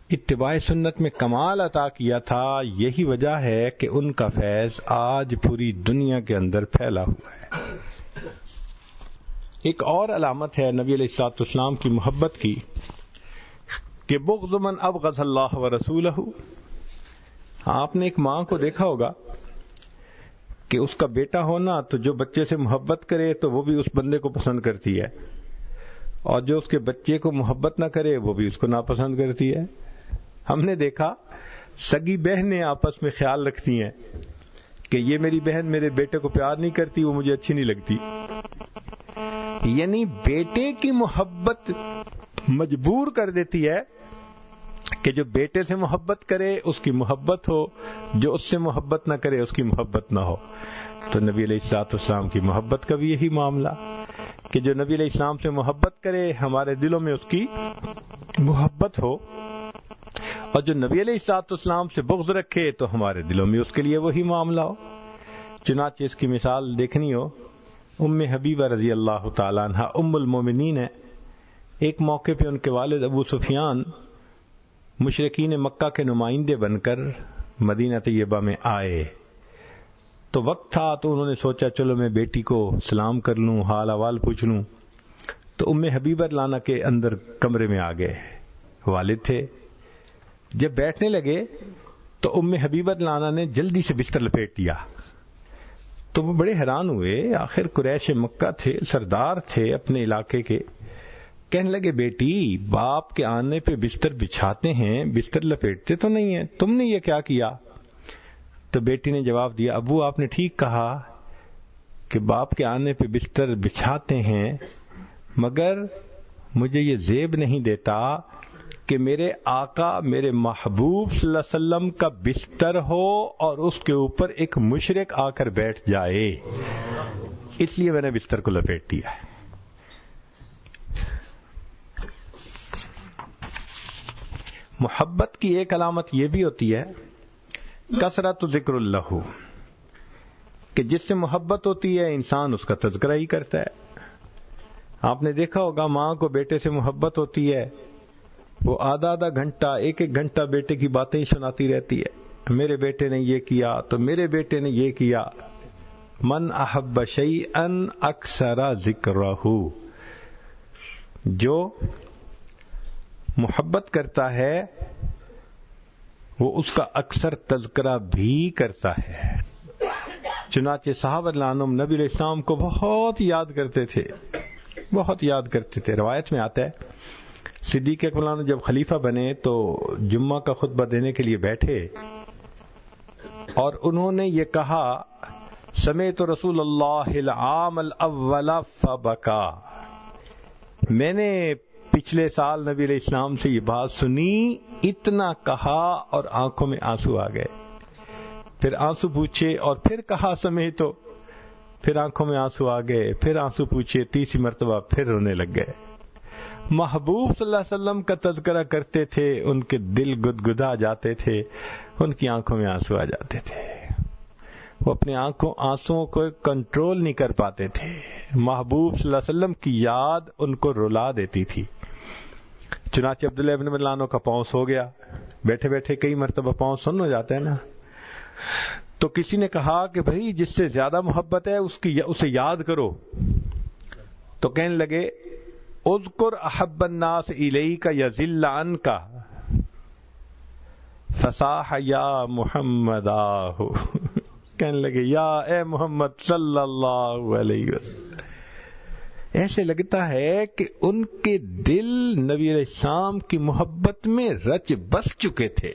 اتباع سنت میں کمال عطا کیا تھا. یہی وجہ ہے کہ ان کا فیض آج پوری دنیا کے اندر پھیلا ہوا ہے. ایک اور علامت ہے نبی علیہ الصلوۃ والسلام کی محبت کی کہ بغض من ابغض اللہ ورسولہ. آپ نے ایک ماں کو دیکھا ہوگا کہ اس کا بیٹا ہونا تو جو بچے سے محبت کرے تو وہ بھی اس بندے کو پسند کرتی ہے، اور جو اس کے بچے کو محبت نہ کرے وہ بھی اس کو ناپسند کرتی ہے. ہم نے دیکھا سگی بہنیں آپس میں خیال رکھتی ہیں کہ یہ میری بہن میرے بیٹے کو پیار نہیں کرتی، وہ مجھے اچھی نہیں لگتی. یعنی بیٹے کی محبت مجبور کر دیتی ہے کہ جو بیٹے سے محبت کرے اس کی محبت ہو، جو اس سے محبت نہ کرے اس کی محبت نہ ہو. تو نبی علیہ الصلوۃ والسلام کی محبت کا بھی یہی معاملہ کہ جو نبی علیہ السلام سے محبت کرے ہمارے دلوں میں اس کی محبت ہو، اور جو نبی علیہ الصلوۃ والسلام سے بغض رکھے تو ہمارے دلوں میں اس کے لیے وہی معاملہ ہو. چنانچہ اس کی مثال دیکھنی ہو، ام حبیبہ رضی اللہ تعالیٰ عنہ ام المومنین ہے. ایک موقع پہ ان کے والد ابو سفیان مشرکین مکہ کے نمائندے بن کر مدینہ طیبہ میں آئے. تو وقت تھا تو انہوں نے سوچا چلو میں بیٹی کو سلام کر لوں، حال احوال پوچھ لوں. تو ام حبیبہ لانا کے اندر کمرے میں آ گئے، والد تھے. جب بیٹھنے لگے تو ام حبیبہ لانا نے جلدی سے بستر لپیٹ دیا. تو وہ بڑے حیران ہوئے، آخر قریش مکہ تھے، سردار تھے اپنے علاقے کے. کہنے لگے بیٹی باپ کے آنے پہ بستر بچھاتے ہیں، بستر لپیٹتے تو نہیں ہیں، تم نے یہ کیا کیا؟ تو بیٹی نے جواب دیا ابو آپ نے ٹھیک کہا کہ باپ کے آنے پہ بستر بچھاتے ہیں، مگر مجھے یہ زیب نہیں دیتا کہ میرے آقا میرے محبوب صلی اللہ علیہ وسلم کا بستر ہو اور اس کے اوپر ایک مشرک آ کر بیٹھ جائے، اس لیے میں نے بستر کو لپیٹ دیا ہے. محبت کی ایک علامت یہ بھی ہوتی ہے کثرت ذکر اللہ، کہ جس سے محبت ہوتی ہے انسان اس کا تذکرہ ہی کرتا ہے. آپ نے دیکھا ہوگا ماں کو بیٹے سے محبت ہوتی ہے، وہ آدھا گھنٹہ ایک گھنٹہ بیٹے کی باتیں ہی سناتی رہتی ہے. میرے بیٹے نے یہ کیا تو میرے بیٹے نے یہ کیا. من احب شیئا اکثر ذکرہ، جو محبت کرتا ہے وہ اس کا اکثر تذکرہ بھی کرتا ہے. چنانچہ صحابہ رضی اللہ عنہم نبی علیہ السلام کو بہت یاد کرتے تھے، بہت یاد کرتے تھے. روایت میں آتا ہے صدیق اکبر جب خلیفہ بنے تو جمعہ کا خطبہ دینے کے لیے بیٹھے اور انہوں نے یہ کہا سمعت رسول اللہ العام الاول فبکا، میں نے پچھلے سال نبی علیہ السلام سے یہ بات سنی، اتنا کہا اور آنکھوں میں آنسو آ گئے. پھر آنسو پوچھے اور پھر کہا سمعت، تو پھر آنکھوں میں آنسو آ گئے، پھر آنسو پوچھے، تیسری مرتبہ پھر رونے لگ گئے. محبوب صلی اللہ علیہ وسلم کا تذکرہ کرتے تھے، ان کے دل گدگدا جاتے تھے، ان کی آنکھوں میں آنسو آ جاتے تھے. وہ اپنے آنسوؤں کو کنٹرول نہیں کر پاتے تھے. محبوب صلی اللہ علیہ وسلم کی یاد ان کو رلا دیتی تھی. چنانچہ عبداللہ ابن ملانو کا پاؤں سو گیا، بیٹھے بیٹھے کئی مرتبہ پاؤں سن ہو جاتا ہے نا. تو کسی نے کہا کہ بھائی جس سے زیادہ محبت ہے اسے یاد کرو. تو کہنے لگے اذکر احب الناس الیک یذل عنک فصاح یا محمد، کہنے لگے یا اے محمد صلی اللہ علیہ وسلم، ایسے لگتا ہے کہ ان کے دل نبی علیہ السلام کی محبت میں رچ بس چکے تھے،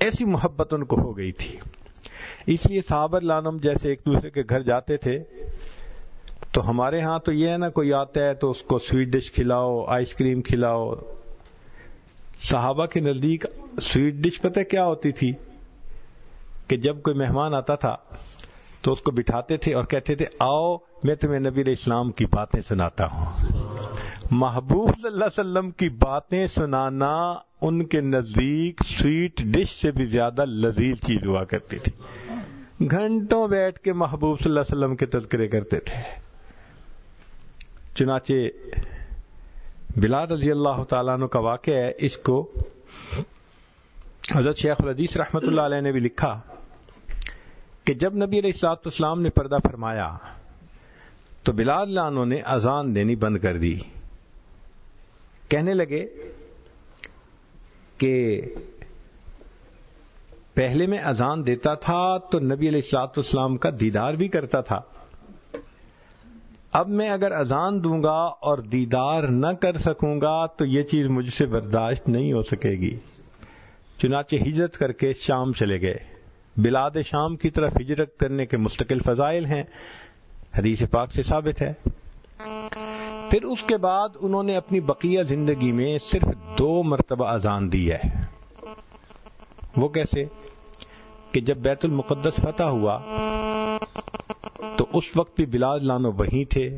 ایسی محبت ان کو ہو گئی تھی۔ اس لیے صحابہ لانم جیسے ایک دوسرے کے گھر جاتے تھے تو ہمارے ہاں تو یہ ہے نا، کوئی آتا ہے تو اس کو سویٹ ڈش کھلاؤ، آئس کریم کھلاؤ۔ صحابہ کے نزدیک سویٹ ڈش پتہ کیا ہوتی تھی کہ جب کوئی مہمان آتا تھا تو اس کو بٹھاتے تھے اور کہتے تھے آؤ میں تمہیں نبی علیہ السلام کی باتیں سناتا ہوں۔ محبوب صلی اللہ علیہ وسلم کی باتیں سنانا ان کے نزدیک سویٹ ڈش سے بھی زیادہ لذیذ چیز ہوا کرتی تھی۔ گھنٹوں بیٹھ کے محبوب صلی اللہ علیہ وسلم کے تذکرے کرتے تھے۔ چنانچہ بلال رضی اللہ تعالیٰ عنہ کا واقعہ ہے، اس کو حضرت شیخ الحدیث رحمۃ اللہ علیہ نے بھی لکھا کہ جب نبی علیہ الصلوۃ والسلام نے پردہ فرمایا تو بلال عنہ نے اذان دینی بند کر دی۔ کہنے لگے کہ پہلے میں اذان دیتا تھا تو نبی علیہ الصلوۃ والسلام کا دیدار بھی کرتا تھا، اب میں اگر اذان دوں گا اور دیدار نہ کر سکوں گا تو یہ چیز مجھ سے برداشت نہیں ہو سکے گی۔ چنانچہ ہجرت کر کے شام چلے گئے۔ بلاد شام کی طرف ہجرت کرنے کے مستقل فضائل ہیں، حدیث پاک سے ثابت ہے۔ پھر اس کے بعد انہوں نے اپنی بقیہ زندگی میں صرف 2 مرتبہ اذان دی ہے۔ وہ کیسے کہ جب بیت المقدس فتح ہوا تو اس وقت بھی بلال لانو وہیں تھے،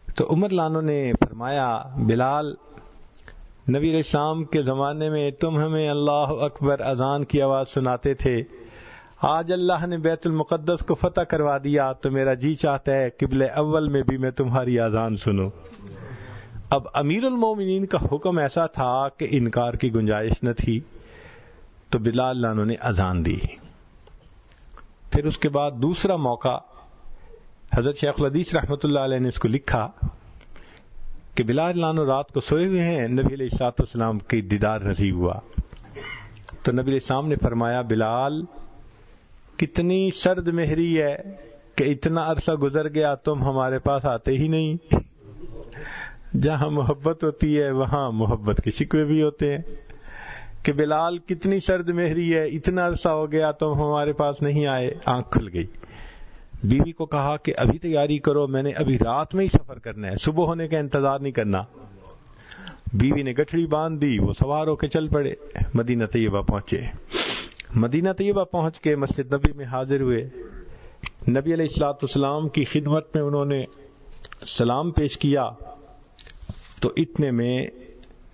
تو عمر لانو نے فرمایا بلال، نبی علیہ السلام کے زمانے میں تم ہمیں اللہ اکبر اذان کی آواز سناتے تھے، آج اللہ نے بیت المقدس کو فتح کروا دیا تو میرا جی چاہتا ہے قبلہ اول میں بھی میں تمہاری اذان سنوں۔ اب امیر المومنین کا حکم ایسا تھا کہ انکار کی گنجائش نہ تھی، تو بلال لانو نے اذان دی۔ پھر اس کے بعد دوسرا موقع حضرت شیخ الحدیث رحمۃ اللہ علیہ نے اس کو لکھا کہ بلال لانو رات کو سوئے ہوئے ہیں، نبی علیہ الصلوۃ والسلام کی دیدار نصیب ہوا تو نبی علیہ السلام نے فرمایا بلال کتنی سرد مہری ہے کہ اتنا عرصہ گزر گیا تم ہمارے پاس آتے ہی نہیں۔ جہاں محبت ہوتی ہے وہاں محبت کے شکوے بھی ہوتے ہیں کہ بلال کتنی سرد مہری ہے، اتنا عرصہ ہو گیا تم ہمارے پاس نہیں آئے۔ آنکھ کھل گئی۔ بیوی کو کہا کہ ابھی تیاری کرو، میں نے ابھی رات میں ہی سفر کرنا ہے، صبح ہونے کا انتظار نہیں کرنا۔ بیوی نے گٹھڑی باندھ دی، وہ سوار ہو کے چل پڑے، مدینہ طیبہ پہنچے۔ مدینہ طیبہ پہنچ کے مسجد نبی میں حاضر ہوئے۔ نبی علیہ الصلوۃ والسلام کی خدمت میں انہوں نے سلام پیش کیا تو اتنے میں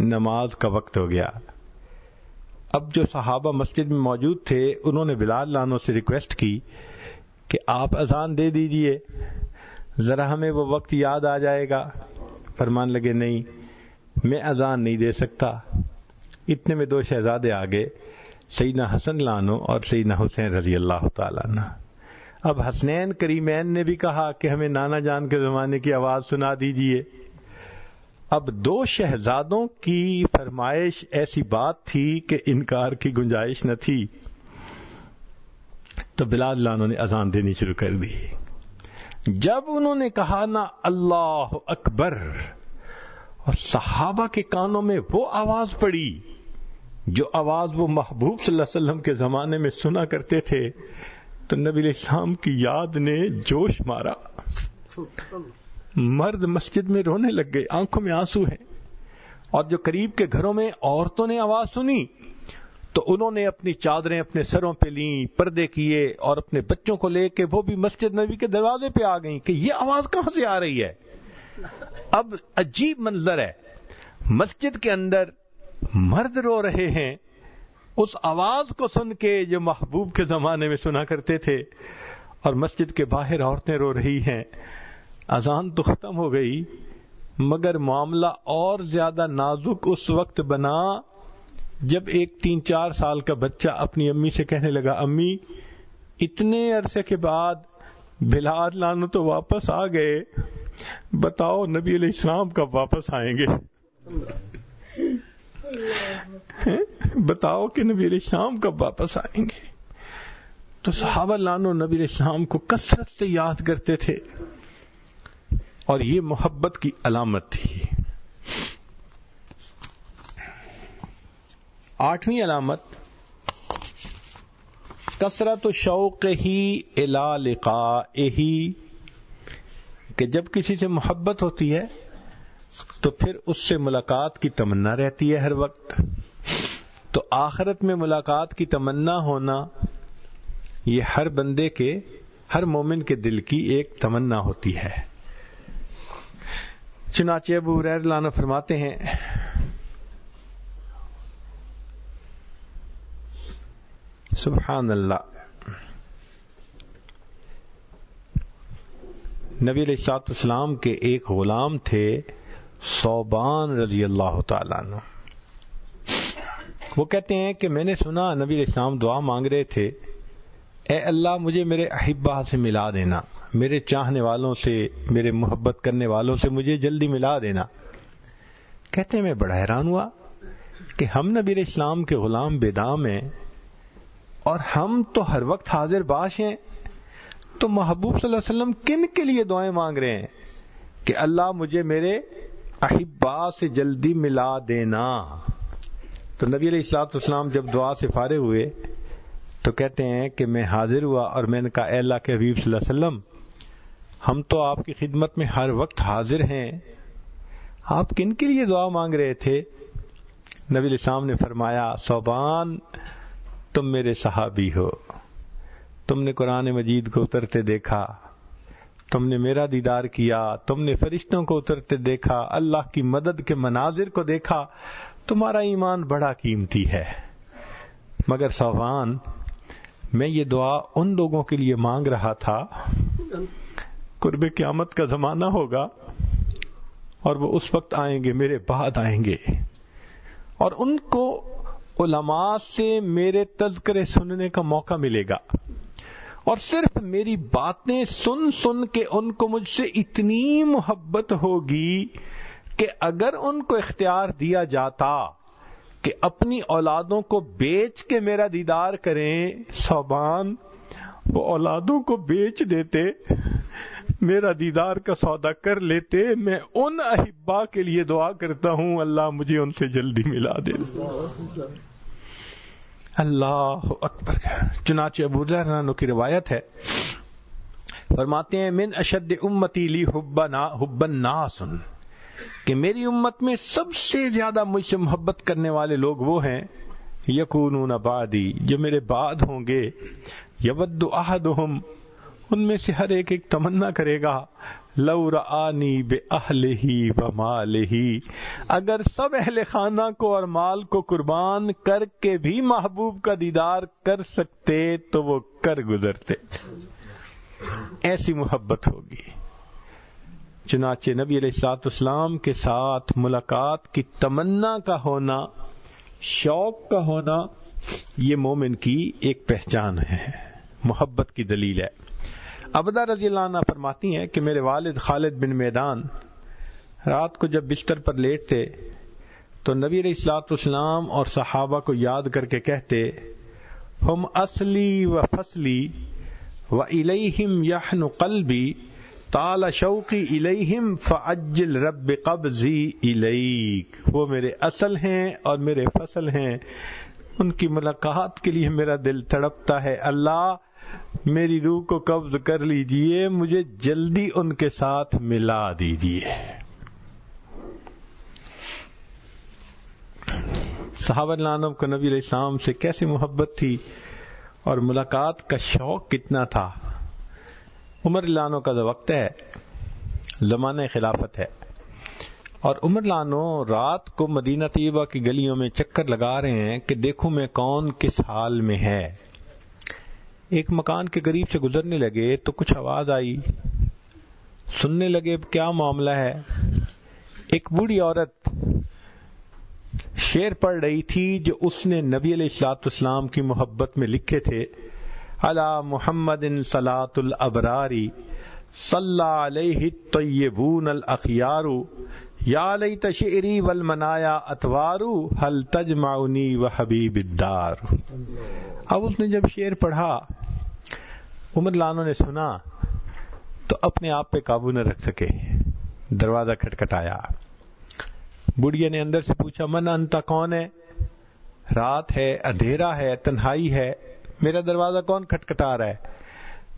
نماز کا وقت ہو گیا۔ اب جو صحابہ مسجد میں موجود تھے انہوں نے بلال لانو سے ریکویسٹ کی کہ آپ اذان دے دیجئے، ذرا ہمیں وہ وقت یاد آ جائے گا۔ فرمان لگے نہیں، میں اذان نہیں دے سکتا۔ اتنے میں 2 شہزادے آگے، سیدنا حسن لانو اور سیدنا حسین رضی اللہ تعالیٰ عنہ۔ اب حسنین کریمین نے بھی کہا کہ ہمیں نانا جان کے زمانے کی آواز سنا دیجئے۔ اب 2 شہزادوں کی فرمائش ایسی بات تھی کہ انکار کی گنجائش نہ تھی، تو بلال لانو نے اذان دینی شروع کر دی۔ جب انہوں نے کہا نا اللہ اکبر اور صحابہ کے کانوں میں وہ آواز پڑی جو آواز وہ محبوب صلی اللہ علیہ وسلم کے زمانے میں سنا کرتے تھے، تو نبی علیہ السلام کی یاد نے جوش مارا۔ مرد مسجد میں رونے لگ گئے، آنکھوں میں آنسو ہیں، اور جو قریب کے گھروں میں عورتوں نے آواز سنی تو انہوں نے اپنی چادریں اپنے سروں پہ لیں، پردے کیے، اور اپنے بچوں کو لے کے وہ بھی مسجد نبی کے دروازے پہ آ گئیں کہ یہ آواز کہاں سے آ رہی ہے۔ اب عجیب منظر ہے، مسجد کے اندر مرد رو رہے ہیں اس آواز کو سن کے جو محبوب کے زمانے میں سنا کرتے تھے، اور مسجد کے باہر عورتیں رو رہی ہیں۔ اذان تو ختم ہو گئی، مگر معاملہ اور زیادہ نازک اس وقت بنا جب ایک 3-4 سال کا بچہ اپنی امی سے کہنے لگا امی اتنے عرصے کے بعد بلال لانو تو واپس آ گئے، بتاؤ نبی علیہ السلام کب واپس آئیں گے؟ بتاؤ کہ نبی علیہ السلام کب واپس آئیں گے؟ تو صحابہ لانو نبی علیہ السلام کو کثرت سے یاد کرتے تھے، اور یہ محبت کی علامت تھی۔ 8ویں علامت کثرت شوق ہی الی لقائہ، کہ جب کسی سے محبت ہوتی ہے تو پھر اس سے ملاقات کی تمنا رہتی ہے ہر وقت۔ تو آخرت میں ملاقات کی تمنا ہونا یہ ہر بندے کے، ہر مومن کے دل کی ایک تمنا ہوتی ہے۔ چنانچہ ابو ہریرہ رضی اللہ عنہ فرماتے ہیں سبحان اللہ، نبی علیہ الصلوۃ والسلام کے ایک غلام تھے ثوبان رضی اللہ تعالیٰ عنہ۔ وہ کہتے ہیں کہ میں نے سنا نبی علیہ السلام دعا مانگ رہے تھے، اے اللہ مجھے میرے احبہ سے ملا دینا، میرے چاہنے والوں سے، میرے محبت کرنے والوں سے مجھے جلدی ملا دینا۔ کہتے ہیں میں بڑا حیران ہوا کہ ہم نبی علیہ السلام کے غلام بے دام ہیں اور ہم تو ہر وقت حاضر باش ہیں، تو محبوب صلی اللہ علیہ وسلم کن کے لیے دعائیں مانگ رہے ہیں کہ اللہ مجھے میرے احبا سے جلدی ملا دینا؟ تو نبی علیہ الصلوۃ والسلام جب دعا سے فارغ ہوئے تو کہتے ہیں کہ میں حاضر ہوا اور میں نے کہا اے اللہ کے حبیب صلی اللہ علیہ وسلم، ہم تو آپ کی خدمت میں ہر وقت حاضر ہیں، آپ کن کے لیے دعا مانگ رہے تھے؟ نبی علیہ السلام نے فرمایا ثوبان، تم میرے صحابی ہو، تم نے قرآن مجید کو اترتے دیکھا، تم نے میرا دیدار کیا، تم نے فرشتوں کو اترتے دیکھا، اللہ کی مدد کے مناظر کو دیکھا، تمہارا ایمان بڑا قیمتی ہے۔ مگر ثوبان، میں یہ دعا ان لوگوں کے لیے مانگ رہا تھا، قرب قیامت کا زمانہ ہوگا اور وہ اس وقت آئیں گے، میرے بعد آئیں گے، اور ان کو علماء سے میرے تذکرے سننے کا موقع ملے گا، اور صرف میری باتیں سن سن کے ان کو مجھ سے اتنی محبت ہوگی کہ اگر ان کو اختیار دیا جاتا کہ اپنی اولادوں کو بیچ کے میرا دیدار کریں، ثوبان وہ اولادوں کو بیچ دیتے، میرا دیدار کا سودا کر لیتے۔ میں ان احبا کے لیے دعا کرتا ہوں اللہ مجھے ان سے جلدی ملا دے۔ اللہ اکبر۔ چنانچہ ابو ہریرہ کی روایت ہے، فرماتے ہیں من اشد امتی لی حب الناس، کہ میری امت میں سب سے زیادہ مجھ سے محبت کرنے والے لوگ وہ ہیں یکونون بعدی، جو میرے بعد ہوں گے، یود احدہم، ان میں سے ہر ایک تمنا کرے گا لو رآنی بأہلہ ومالہ، اگر سب اہل خانہ کو اور مال کو قربان کر کے بھی محبوب کا دیدار کر سکتے تو وہ کر گزرتے، ایسی محبت ہوگی۔ چنانچہ نبی علیہ الصلوۃ والسلام کے ساتھ ملاقات کی تمنا کا ہونا، شوق کا ہونا، یہ مومن کی ایک پہچان ہے، محبت کی دلیل ہے۔ عبدہ رضی اللہ عنہ فرماتی ہیں کہ میرے والد خالد بن میدان رات کو جب بستر پر لیٹتے تو نبی علیہ الصلوۃ والسلام اور صحابہ کو یاد کر کے کہتے، ہم اصلی و فصلی و الیہم یحن قلبی طال شوقی الیہم فعجل رب قبضی الیک، وہ میرے اصل ہیں اور میرے فصل ہیں، ان کی ملاقات کے لیے میرا دل تڑپتا ہے، اللہ میری روح کو قبض کر لیجئے، مجھے جلدی ان کے ساتھ ملا دیجئے۔ صحابہ عنہ کو نبی علیہ السلام سے کیسی محبت تھی اور ملاقات کا شوق کتنا تھا۔ عمر عنہ کا وقت ہے، زمانہ خلافت ہے، اور عمر عنہ رات کو مدینہ طیبہ کی گلیوں میں چکر لگا رہے ہیں کہ دیکھوں میں کون کس حال میں ہے۔ ایک مکان کے قریب سے گزرنے لگے تو کچھ آواز آئی، سننے لگے کیا معاملہ ہے۔ ایک بوڑھی عورت شعر پڑھ رہی تھی جو اس نے نبی علیہ الصلوۃ والسلام کی محبت میں لکھے تھے، علی محمد صلاۃ الابرار صلی علیہ الطیبون الاخیار، یا لیت شعری والمنایا اتوار، هل تجمعنی وحبیب الدار۔ اب اس نے جب شعر پڑھا، عمر عنہ نے سنا تو اپنے آپ پہ قابو نہ رکھ سکے، دروازہ کھٹکھٹایا. بڑھیا نے اندر سے پوچھا من انت, کون ہے؟ رات ہے, اندھیرا ہے, تنہائی ہے, میرا دروازہ کون کھٹکھٹا رہا ہے؟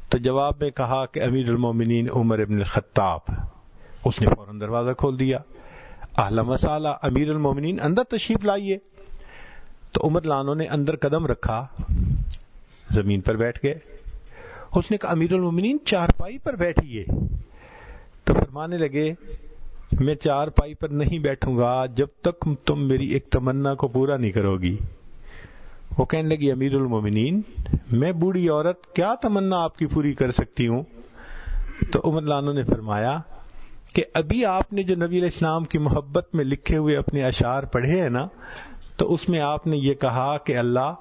تو جواب میں کہا کہ امیر المومنین عمر ابن الخطاب. اس نے فوراً دروازہ کھول دیا. اہلا وسہلا, امیر المومنین اندر تشریف لائیے. تو عمر لانو نے اندر قدم رکھا, زمین پر بیٹھ گئے. اس نے کہا امیر المومنین چارپائی پر بیٹھیے. تو فرمانے لگے میں چارپائی پر نہیں بیٹھوں گا جب تک تم میری ایک تمنا کو پورا نہیں کرو گی. وہ کہنے لگی امیر المومنین میں بوڑھی عورت کیا تمنا آپ کی پوری کر سکتی ہوں؟ تو عمر لانو نے فرمایا کہ ابھی آپ نے جو نبی علیہ السلام کی محبت میں لکھے ہوئے اپنے اشعار پڑھے ہیں نا, تو اس میں آپ نے یہ کہا کہ اللہ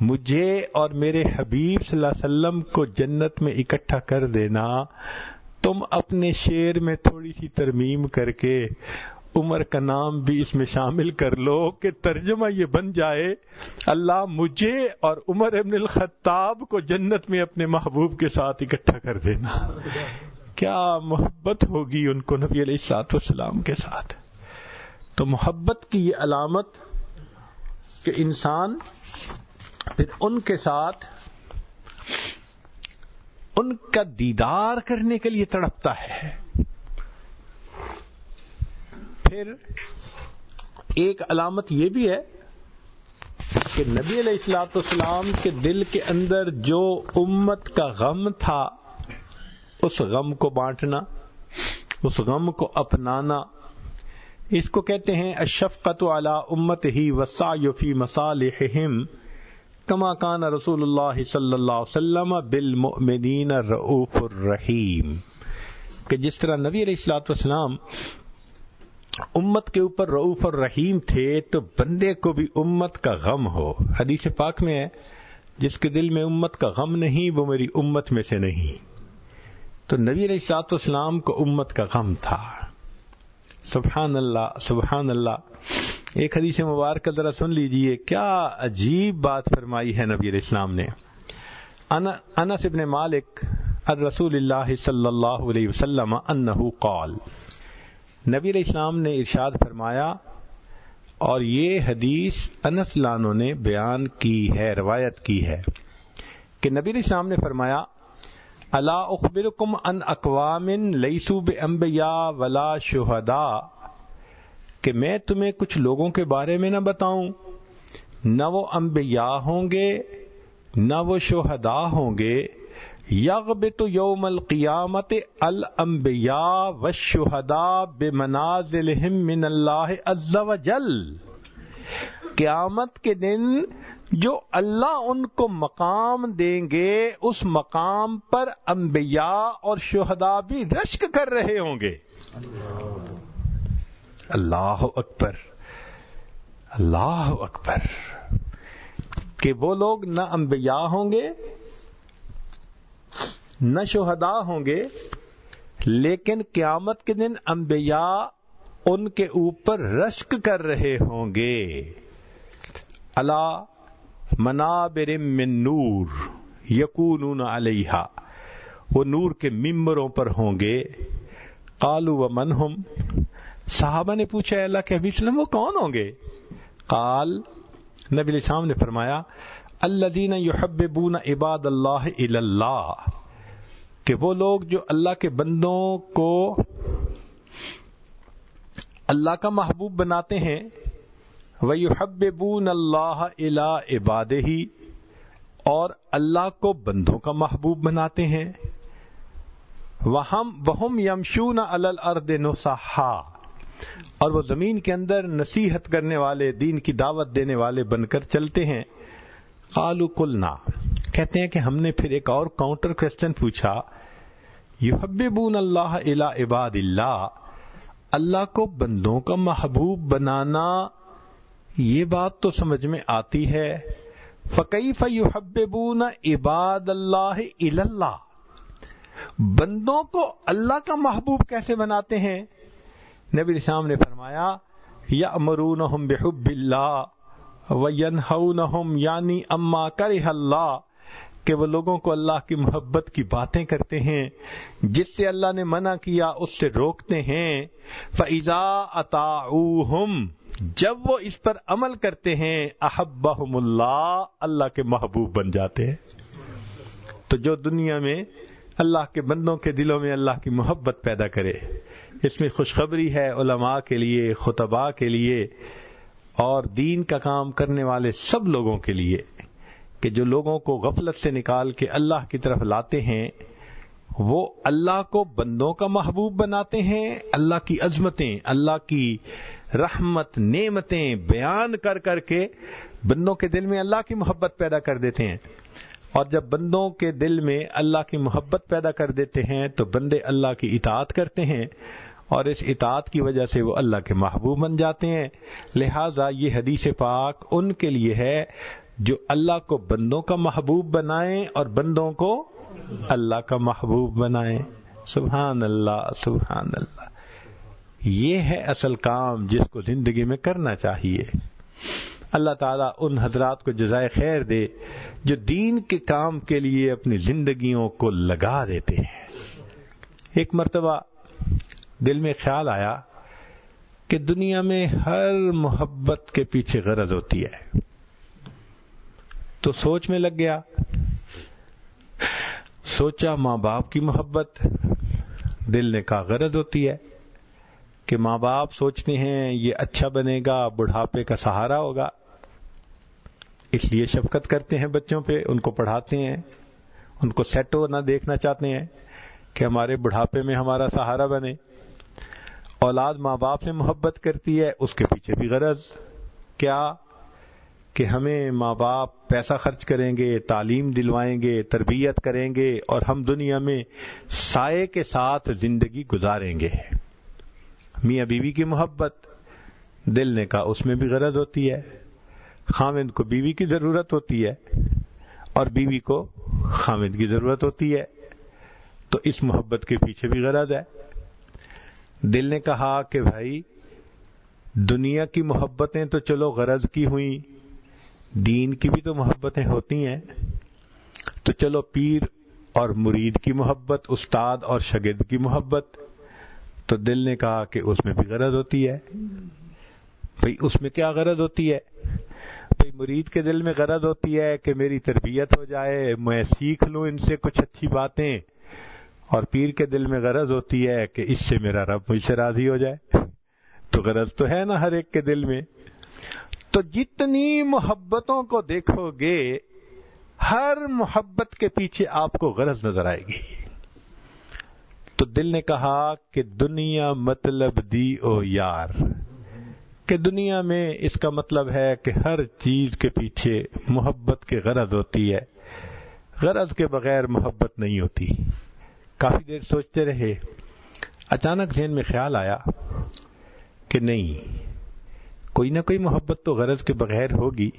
مجھے اور میرے حبیب صلی اللہ علیہ وسلم کو جنت میں اکٹھا کر دینا. تم اپنے شعر میں تھوڑی سی ترمیم کر کے عمر کا نام بھی اس میں شامل کر لو کہ ترجمہ یہ بن جائے اللہ مجھے اور عمر ابن الخطاب کو جنت میں اپنے محبوب کے ساتھ اکٹھا کر دینا. کیا محبت ہوگی ان کو نبی علیہ الصلوۃ والسلام کے ساتھ. تو محبت کی یہ علامت کہ انسان پھر ان کے ساتھ ان کا دیدار کرنے کے لیے تڑپتا ہے. پھر ایک علامت یہ بھی ہے کہ نبی علیہ الصلوۃ والسلام کے دل کے اندر جو امت کا غم تھا اس غم کو بانٹنا, اس غم کو اپنانا. اس کو کہتے ہیں الشفقۃ علی امتہ والسعی فی مصالحہم کما کان رسول اللہ صلی اللہ علیہ وسلم بالمؤمنین الرؤوف الرحیم. کہ جس طرح نبی علیہ الصلوۃ والسلام امت کے اوپر رؤوف الرحیم تھے تو بندے کو بھی امت کا غم ہو. حدیث پاک میں ہے جس کے دل میں امت کا غم نہیں وہ میری امت میں سے نہیں. تو نبی علیہ الصلوۃ والسلام کو امت کا غم تھا. سبحان اللہ سبحان اللہ. ایک حدیث مبارکہ ذرا سن لیجئے, کیا عجیب بات فرمائی ہے نبی علیہ السلام نے. انس ابن مالک الرسول اللہ صلی اللہ علیہ وسلم انہ قال, نبی علیہ السلام نے ارشاد فرمایا, اور یہ حدیث انس لانو نے بیان کی ہے, روایت کی ہے, کہ نبی علیہ السلام نے فرمایا الا اخبرکم ان اقوام لیسوا بانبیاء ولا شہداء, کہ میں تمہیں کچھ لوگوں کے بارے میں نہ بتاؤں, نہ وہ انبیاء ہوں گے نہ وہ شہداء ہوں گے. یغبط یوم القیامت الانبیاء والشہداء بمنازلہم من اللہ عز وجل, قیامت کے دن جو اللہ ان کو مقام دیں گے اس مقام پر انبیاء اور شہداء بھی رشک کر رہے ہوں گے. اللہ اکبر اللہ اکبر. کہ وہ لوگ نہ انبیاء ہوں گے نہ شہداء ہوں گے, لیکن قیامت کے دن انبیاء ان کے اوپر رشک کر رہے ہوں گے. علی منابر من نور یکونون علیہا, وہ نور کے ممبروں پر ہوں گے. قالوا ومن ہم, صحابہ نے پوچھا اللہ کے حبیب صلی اللہ علیہ وسلم وہ کون ہوں گے؟ قال, نبی علیہ السلام نے فرمایا الذین یحببون عباد اللہ الی اللہ, کہ وہ لوگ جو اللہ کے بندوں کو اللہ کا محبوب بناتے ہیں. وَيُحَبِّبُونَ اللَّهَ إِلَىٰ عِبَادِهِ, اور اللہ کو بندوں کا محبوب بناتے ہیں. وَهُمْ يَمْشُونَ عَلَى الْأَرْضِ نُصَحًّا, اور وہ زمین کے اندر نصیحت کرنے والے, دین کی دعوت دینے والے بن کر چلتے ہیں. قالوا قلنا, کہتے ہیں کہ ہم نے پھر ایک اور کاؤنٹر کوسچن پوچھا. یحببون اللہ الی عباد اللہ, اللہ کو بندوں کا محبوب بنانا یہ بات تو سمجھ میں آتی ہے. فکیف یحببون عباد اللہ الی اللہ, بندوں کو اللہ کا محبوب کیسے بناتے ہیں؟ نبی الاسلام نے فرمایا یأمرونہم بحب اللہ وینہونہم یعنی اما کرہ اللہ, کہ وہ لوگوں کو اللہ کی محبت کی باتیں کرتے ہیں، جس سے اللہ نے منع کیا اس سے روکتے ہیں۔ فَإِذَا أَطَاعُوهُمْ، جب وہ اس پر عمل کرتے ہیں، أَحَبَّهُمُ اللَّهُ، اللہ کے محبوب بن جاتے ہیں۔ تو جو دنیا میں اللہ کے بندوں کے دلوں میں اللہ کی محبت پیدا کرے، اس میں خوشخبری ہے علماء کے لیے، خطباء کے لیے اور دین کا کام کرنے والے سب لوگوں کے لیے، کہ جو لوگوں کو غفلت سے نکال کے اللہ کی طرف لاتے ہیں، وہ اللہ کو بندوں کا محبوب بناتے ہیں، اللہ کی عظمتیں، اللہ کی رحمت، نعمتیں بیان کر کر کے بندوں کے دل میں اللہ کی محبت پیدا کر دیتے ہیں۔ اور جب بندوں کے دل میں اللہ کی محبت پیدا کر دیتے ہیں تو بندے اللہ کی اطاعت کرتے ہیں، اور اس اطاعت کی وجہ سے وہ اللہ کے محبوب بن جاتے ہیں۔ لہٰذا یہ حدیث پاک ان کے لیے ہے جو اللہ کو بندوں کا محبوب بنائیں اور بندوں کو اللہ کا محبوب بنائیں۔ سبحان اللہ، سبحان اللہ۔ یہ ہے اصل کام جس کو زندگی میں کرنا چاہیے۔ اللہ تعالیٰ ان حضرات کو جزائے خیر دے جو دین کے کام کے لیے اپنی زندگیوں کو لگا دیتے ہیں۔ ایک مرتبہ دل میں خیال آیا کہ دنیا میں ہر محبت کے پیچھے غرض ہوتی ہے، تو سوچ میں لگ گیا۔ سوچا ماں باپ کی محبت، دل نے کہا غرض ہوتی ہے کہ ماں باپ سوچتے ہیں یہ اچھا بنے گا، بڑھاپے کا سہارا ہوگا، اس لیے شفقت کرتے ہیں بچوں پہ، ان کو پڑھاتے ہیں، ان کو سیٹ ہونا دیکھنا چاہتے ہیں کہ ہمارے بڑھاپے میں ہمارا سہارا بنے۔ اولاد ماں باپ سے محبت کرتی ہے، اس کے پیچھے بھی غرض کیا کہ ہمیں ماں باپ پیسہ خرچ کریں گے، تعلیم دلوائیں گے، تربیت کریں گے، اور ہم دنیا میں سائے کے ساتھ زندگی گزاریں گے۔ میاں بیوی کی محبت، دل نے کہا اس میں بھی غرض ہوتی ہے۔ خاوند کو بیوی کی ضرورت ہوتی ہے اور بیوی کو خاوند کی ضرورت ہوتی ہے، تو اس محبت کے پیچھے بھی غرض ہے۔ دل نے کہا کہ بھائی دنیا کی محبتیں تو چلو غرض کی ہوئیں، دین کی بھی تو محبتیں ہوتی ہیں، تو چلو پیر اور مرید کی محبت، استاد اور شاگرد کی محبت، تو دل نے کہا کہ اس میں بھی غرض ہوتی ہے۔ بھئی اس میں کیا غرض ہوتی ہے؟ بھئی مرید کے دل میں غرض ہوتی ہے کہ میری تربیت ہو جائے، میں سیکھ لوں ان سے کچھ اچھی باتیں، اور پیر کے دل میں غرض ہوتی ہے کہ اس سے میرا رب مجھ سے راضی ہو جائے۔ تو غرض تو ہے نا ہر ایک کے دل میں۔ تو جتنی محبتوں کو دیکھو گے، ہر محبت کے پیچھے آپ کو غرض نظر آئے گی۔ تو دل نے کہا کہ دنیا مطلب دی او یار، کہ دنیا میں اس کا مطلب ہے کہ ہر چیز کے پیچھے محبت کی غرض ہوتی ہے، غرض کے بغیر محبت نہیں ہوتی۔ کافی دیر سوچتے رہے، اچانک ذہن میں خیال آیا کہ نہیں، کوئی نہ کوئی محبت تو غرض کے بغیر ہوگی۔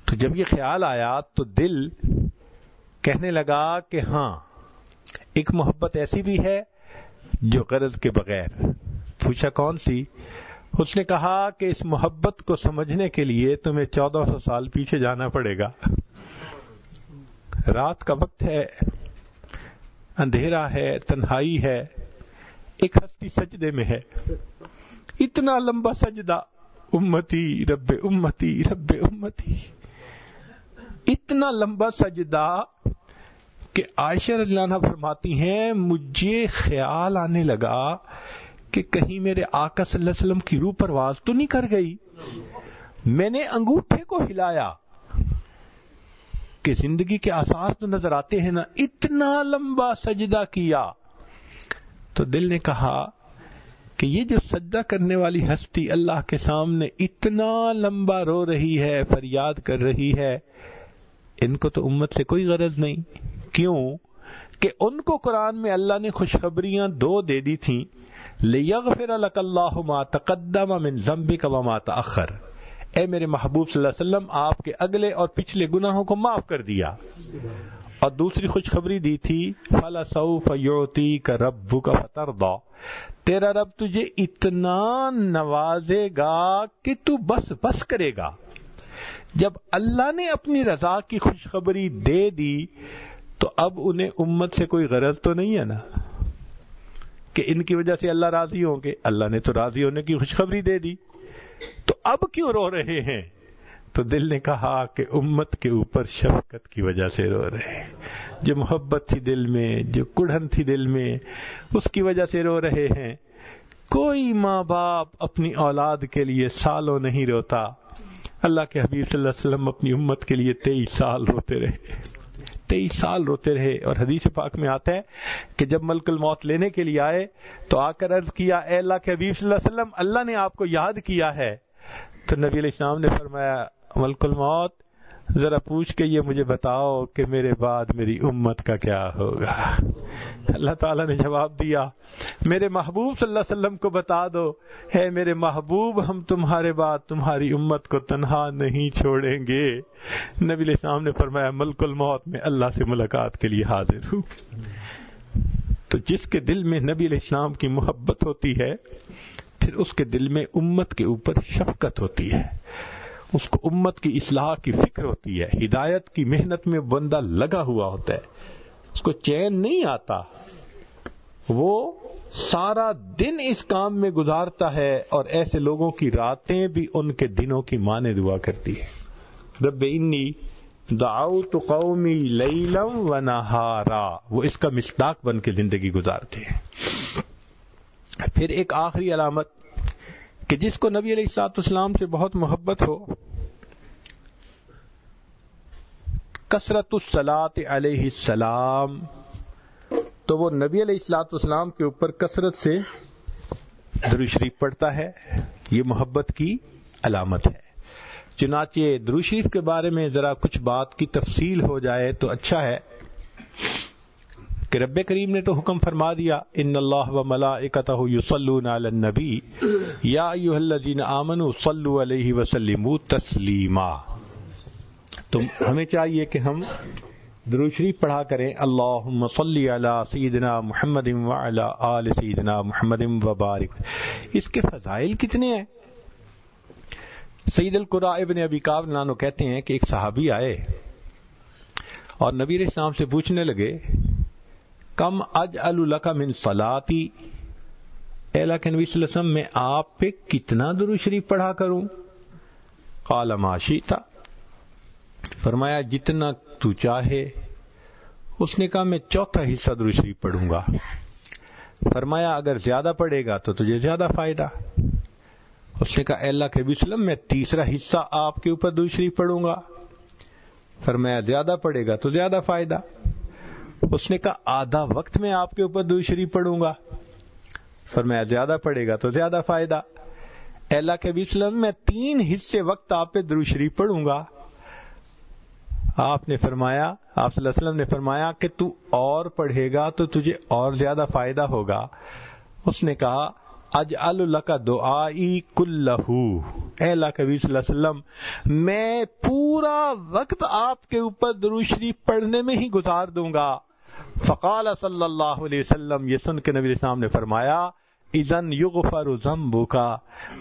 تو جب یہ خیال آیا تو دل کہنے لگا کہ ہاں، ایک محبت ایسی بھی ہے جو غرض کے بغیر۔ پوچھا کون سی؟ اس نے کہا کہ اس محبت کو سمجھنے کے لیے تمہیں 1400 سال پیچھے جانا پڑے گا۔ رات کا وقت ہے، اندھیرا ہے، تنہائی ہے، ایک ہستی سجدے میں ہے، اتنا لمبا سجدہ، امتی رب امتی رب امتی، اتنا لمبا سجدہ کہ عائشہ رضی اللہ عنہا فرماتی ہیں مجھے خیال آنے لگا کہ کہیں میرے آقا صلی اللہ علیہ وسلم کی روح پرواز تو نہیں کر گئی۔ میں نے انگوٹھے کو ہلایا کہ زندگی کے آثار تو نظر آتے ہیں نا، اتنا لمبا سجدہ کیا۔ تو دل نے کہا کہ یہ جو سجدہ کرنے والی ہستی اللہ کے سامنے اتنا لمبا رو رہی ہے، فریاد کر رہی ہے، ان کو تو امت سے کوئی غرض نہیں۔ کیوں کہ ان کو قرآن میں اللہ نے خوشخبریاں دو دے دی تھیں، لِيَغْفِرَ لَكَ اللَّهُ مَا تَقَدَّمَ مِن ذَنبِكَ وَمَا تَأَخَّرَ، اے میرے محبوب صلی اللہ علیہ وسلم آپ کے اگلے اور پچھلے گناہوں کو معاف کر دیا۔ اور دوسری خوشخبری دی تھی فَلَسَوْفَ يُعْطِيكَ رَبُّكَ فَتَرْضَىٰ، تیرا رب تجھے اتنا نوازے گا کہ تو بس کرے گا۔ جب اللہ نے اپنی رضا کی خوشخبری دے دی تو اب انہیں امت سے کوئی غرض تو نہیں ہے نا کہ ان کی وجہ سے اللہ راضی ہوں گے. اللہ نے تو راضی ہونے کی خوشخبری دے دی, تو اب کیوں رو رہے ہیں؟ تو دل نے کہا کہ امت کے اوپر شفقت کی وجہ سے رو رہے ہیں. جو محبت تھی دل میں, جو کڑھن تھی دل میں, اس کی وجہ سے رو رہے ہیں. کوئی ماں باپ اپنی اولاد کے لیے سالوں نہیں روتا. اللہ کے حبیب صلی اللہ علیہ وسلم اپنی امت کے لیے 23 سال روتے رہے, 23 سال روتے رہے. اور حدیث پاک میں آتا ہے کہ جب ملک الموت لینے کے لیے آئے تو آ کر عرض کیا, اے اللہ کے حبیب صلی اللہ علیہ وسلم, اللہ نے آپ کو یاد کیا ہے. تو نبی علیہ السلام نے فرمایا, ملک الموت ذرا پوچھ کے یہ مجھے بتاؤ کہ میرے بعد میری امت کا کیا ہوگا. اللہ تعالیٰ نے جواب دیا, میرے محبوب صلی اللہ علیہ وسلم کو بتا دو, ہے میرے محبوب, ہم تمہارے بعد تمہاری امت کو تنہا نہیں چھوڑیں گے. نبی علیہ السلام نے فرمایا, ملک الموت میں اللہ سے ملاقات کے لیے حاضر ہوں. تو جس کے دل میں نبی علیہ السلام کی محبت ہوتی ہے, پھر اس کے دل میں امت کے اوپر شفقت ہوتی ہے, اس کو امت کی اصلاح کی فکر ہوتی ہے, ہدایت کی محنت میں بندہ لگا ہوا ہوتا ہے, اس کو چین نہیں آتا, وہ سارا دن اس کام میں گزارتا ہے. اور ایسے لوگوں کی راتیں بھی ان کے دنوں کی مانے دعا کرتی ہے. رب انی دعوت قومی لیلا و نہارا, وہ اس کا مصداق بن کے زندگی گزارتے ہیں. پھر ایک آخری علامت کہ جس کو نبی علیہ الصلوۃ والسلام سے بہت محبت ہو, کثرت الصلاۃ علیہ السلام, تو وہ نبی علیہ الصلوۃ والسلام کے اوپر کثرت سے درود شریف پڑھتا ہے. یہ محبت کی علامت ہے. چنانچہ درود شریف کے بارے میں ذرا کچھ بات کی تفصیل ہو جائے تو اچھا ہے کہ رب کریم نے تو حکم فرما دیا, ان اللہ و ملائکتہ یصلون علی النبی یا ایھا الذین آمنوا صلوا علیہ وسلموا تسلیما. تو ہمیں چاہیے کہ ہم درود شریف پڑھا کریں, اللہم صلی علی سیدنا محمد وعلی آل سیدنا محمد وبارک. اس کے فضائل کتنے ہیں. سید القراء ابن ابی کعب نانو کہتے ہیں کہ ایک صحابی آئے اور نبی علیہ السلام سے پوچھنے لگے, کم اجعل لک من صلاتی, اے اللہ کے نبی صلی اللہ علیہ وسلم, میں آپ پہ کتنا درود شریف پڑھا کروں. قال ما شئت, فرمایا جتنا تو چاہے. اس نے کہا میں چوتھا حصہ درود شریف پڑھوں گا. فرمایا اگر زیادہ پڑھے گا تو تجھے زیادہ فائدہ. اس نے کہا اے اللہ کے نبی صلی اللہ علیہ وسلم, میں تیسرا حصہ آپ کے اوپر درود شریف پڑھوں گا. فرمایا زیادہ پڑھے گا تو زیادہ فائدہ. اس نے کہا آدھا وقت میں آپ کے اوپر درود شریف پڑھوں گا. فرمایا زیادہ پڑھے گا تو زیادہ فائدہ. اے اللہ کے نبی صلی اللہ علیہ وسلم, میں 3 حصے وقت آپ پہ درود شریف پڑھوں گا. آپ صلی اللہ علیہ وسلم نے فرمایا کہ تو اور پڑھے گا تو تجھے اور زیادہ فائدہ ہوگا. اس نے کہا اجعل لک دعائی کلہ, اے اللہ کے نبی صلی اللہ علیہ وسلم, میں پورا وقت آپ کے اوپر درود شریف پڑھنے میں ہی گزار دوں گا. فقال صلی اللہ علیہ وسلم, یہ سن کے نبی علیہ السلام نے فرمایا, اذن یغفر ذنبک,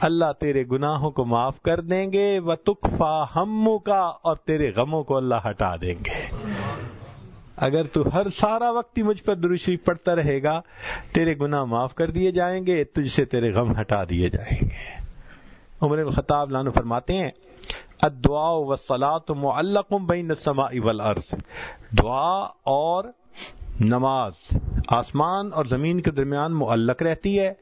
اللہ تیرے گناہوں کو معاف کر دیں گے, وتکفی ہمک, اور تیرے غموں کو اللہ ہٹا دیں گے. اگر تو ہر سارا وقت ہی مجھ پر درود شریف پڑھتا رہے گا, تیرے گناہ معاف کر دیے جائیں گے, تجھ سے تیرے غم ہٹا دیے جائیں گے. عمر بن الخطاب لانو فرماتے ہیں, الدعاء والصلاة معلق بین السماء والارض, دعا اور نماز آسمان اور زمین کے درمیان معلق رہتی ہے.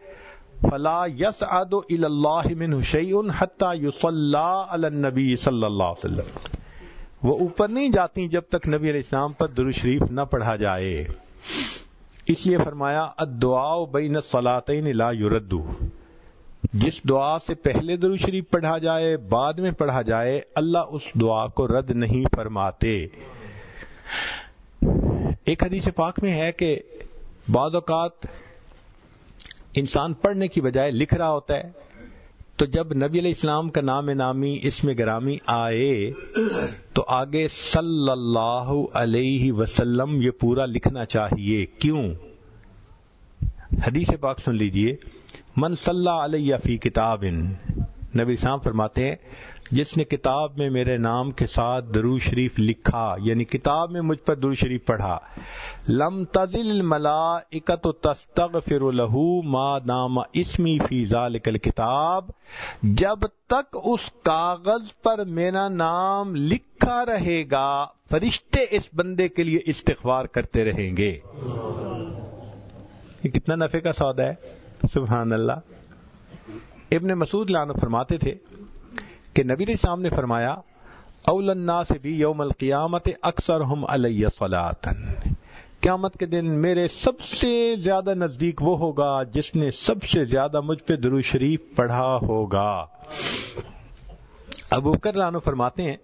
فلا يصعد الى الله منه شيء حتى يصلى على النبي صلی اللہ علیہ وسلم, وہ اوپر نہیں جاتی جب تک نبی علیہ السلام پر درود شریف نہ پڑھا جائے. اس لیے فرمایا الدعاء بین الصلاتین لا يرد, جس دعا سے پہلے درود شریف پڑھا جائے بعد میں پڑھا جائے, اللہ اس دعا کو رد نہیں فرماتے. ایک حدیث پاک میں ہے کہ بعض اوقات انسان پڑھنے کی بجائے لکھ رہا ہوتا ہے, تو جب نبی علیہ السلام کا نام نامی اسم گرامی آئے تو آگے صلی اللہ علیہ وسلم یہ پورا لکھنا چاہیے. کیوں؟ حدیث پاک سن لیجئے, من صلی علیہ فی کتاب, نبی السلام فرماتے ہیں جس نے کتاب میں میرے نام کے ساتھ درود شریف لکھا، یعنی کتاب میں مجھ پر درود شریف پڑھا، لم تزل الملائکۃ تستغفر له ما دام اسمی فی ذلک الکتاب، جب تک اس کاغذ پر میرا نام لکھا رہے گا فرشتے اس بندے کے لیے استغفار کرتے رہیں گے۔ یہ کتنا نفع کا سودا ہے، سبحان اللہ۔ ابن مسعود عنہ فرماتے تھے کہ نبی علیہ السلام نے فرمایا، اول الناس بی یوم القیامت اکثرہم علی صلاۃ، قیامت کے دن میرے سب سے زیادہ نزدیک وہ ہوگا جس نے سب سے زیادہ مجھ پہ درود شریف پڑھا ہوگا۔ ابو بکر عنہ فرماتے ہیں،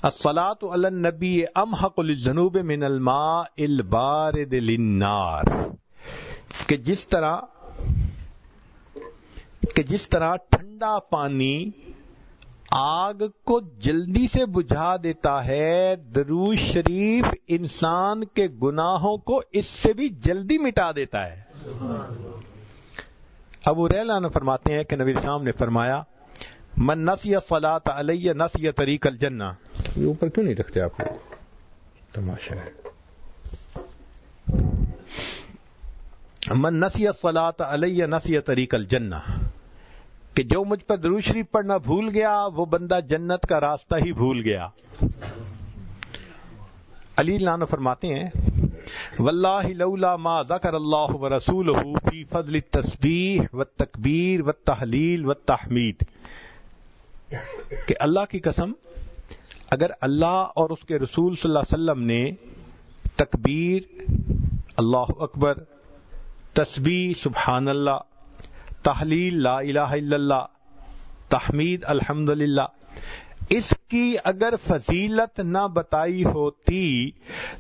الصلاۃ علی النبی امحق للذنوب من الماء البارد للنار، کہ جس طرح ٹھنڈا پانی آگ کو جلدی سے بجھا دیتا ہے، درود شریف انسان کے گناہوں کو اس سے بھی جلدی مٹا دیتا ہے۔ ابو ہریرہ عنہ فرماتے ہیں کہ نبی اسلام نے فرمایا، من نسی الصلاۃ علی نسی طریق الجنہ۔ یہ اوپر کیوں نہیں رکھتے آپ لوگ، تماشا ہے۔ من نسی الصلاۃ علی نسی طریق الجنہ، کہ جو مجھ پر درود شریف پڑھنا بھول گیا وہ بندہ جنت کا راستہ ہی بھول گیا۔ علی عنہ فرماتے ہیں، واللہ لولا ما ذکر اللہ ورسولہ فی فضل التسبیح والتکبیر والتحلیل والتحمید، کہ اللہ کی قسم اگر اللہ اور اس کے رسول صلی اللہ علیہ وسلم نے تکبیر اللہ اکبر، تسبیح سبحان اللہ، تحلیل لا الہ الا اللہ، تحمید الحمدللہ، اس کی اگر فضیلت نہ بتائی ہوتی،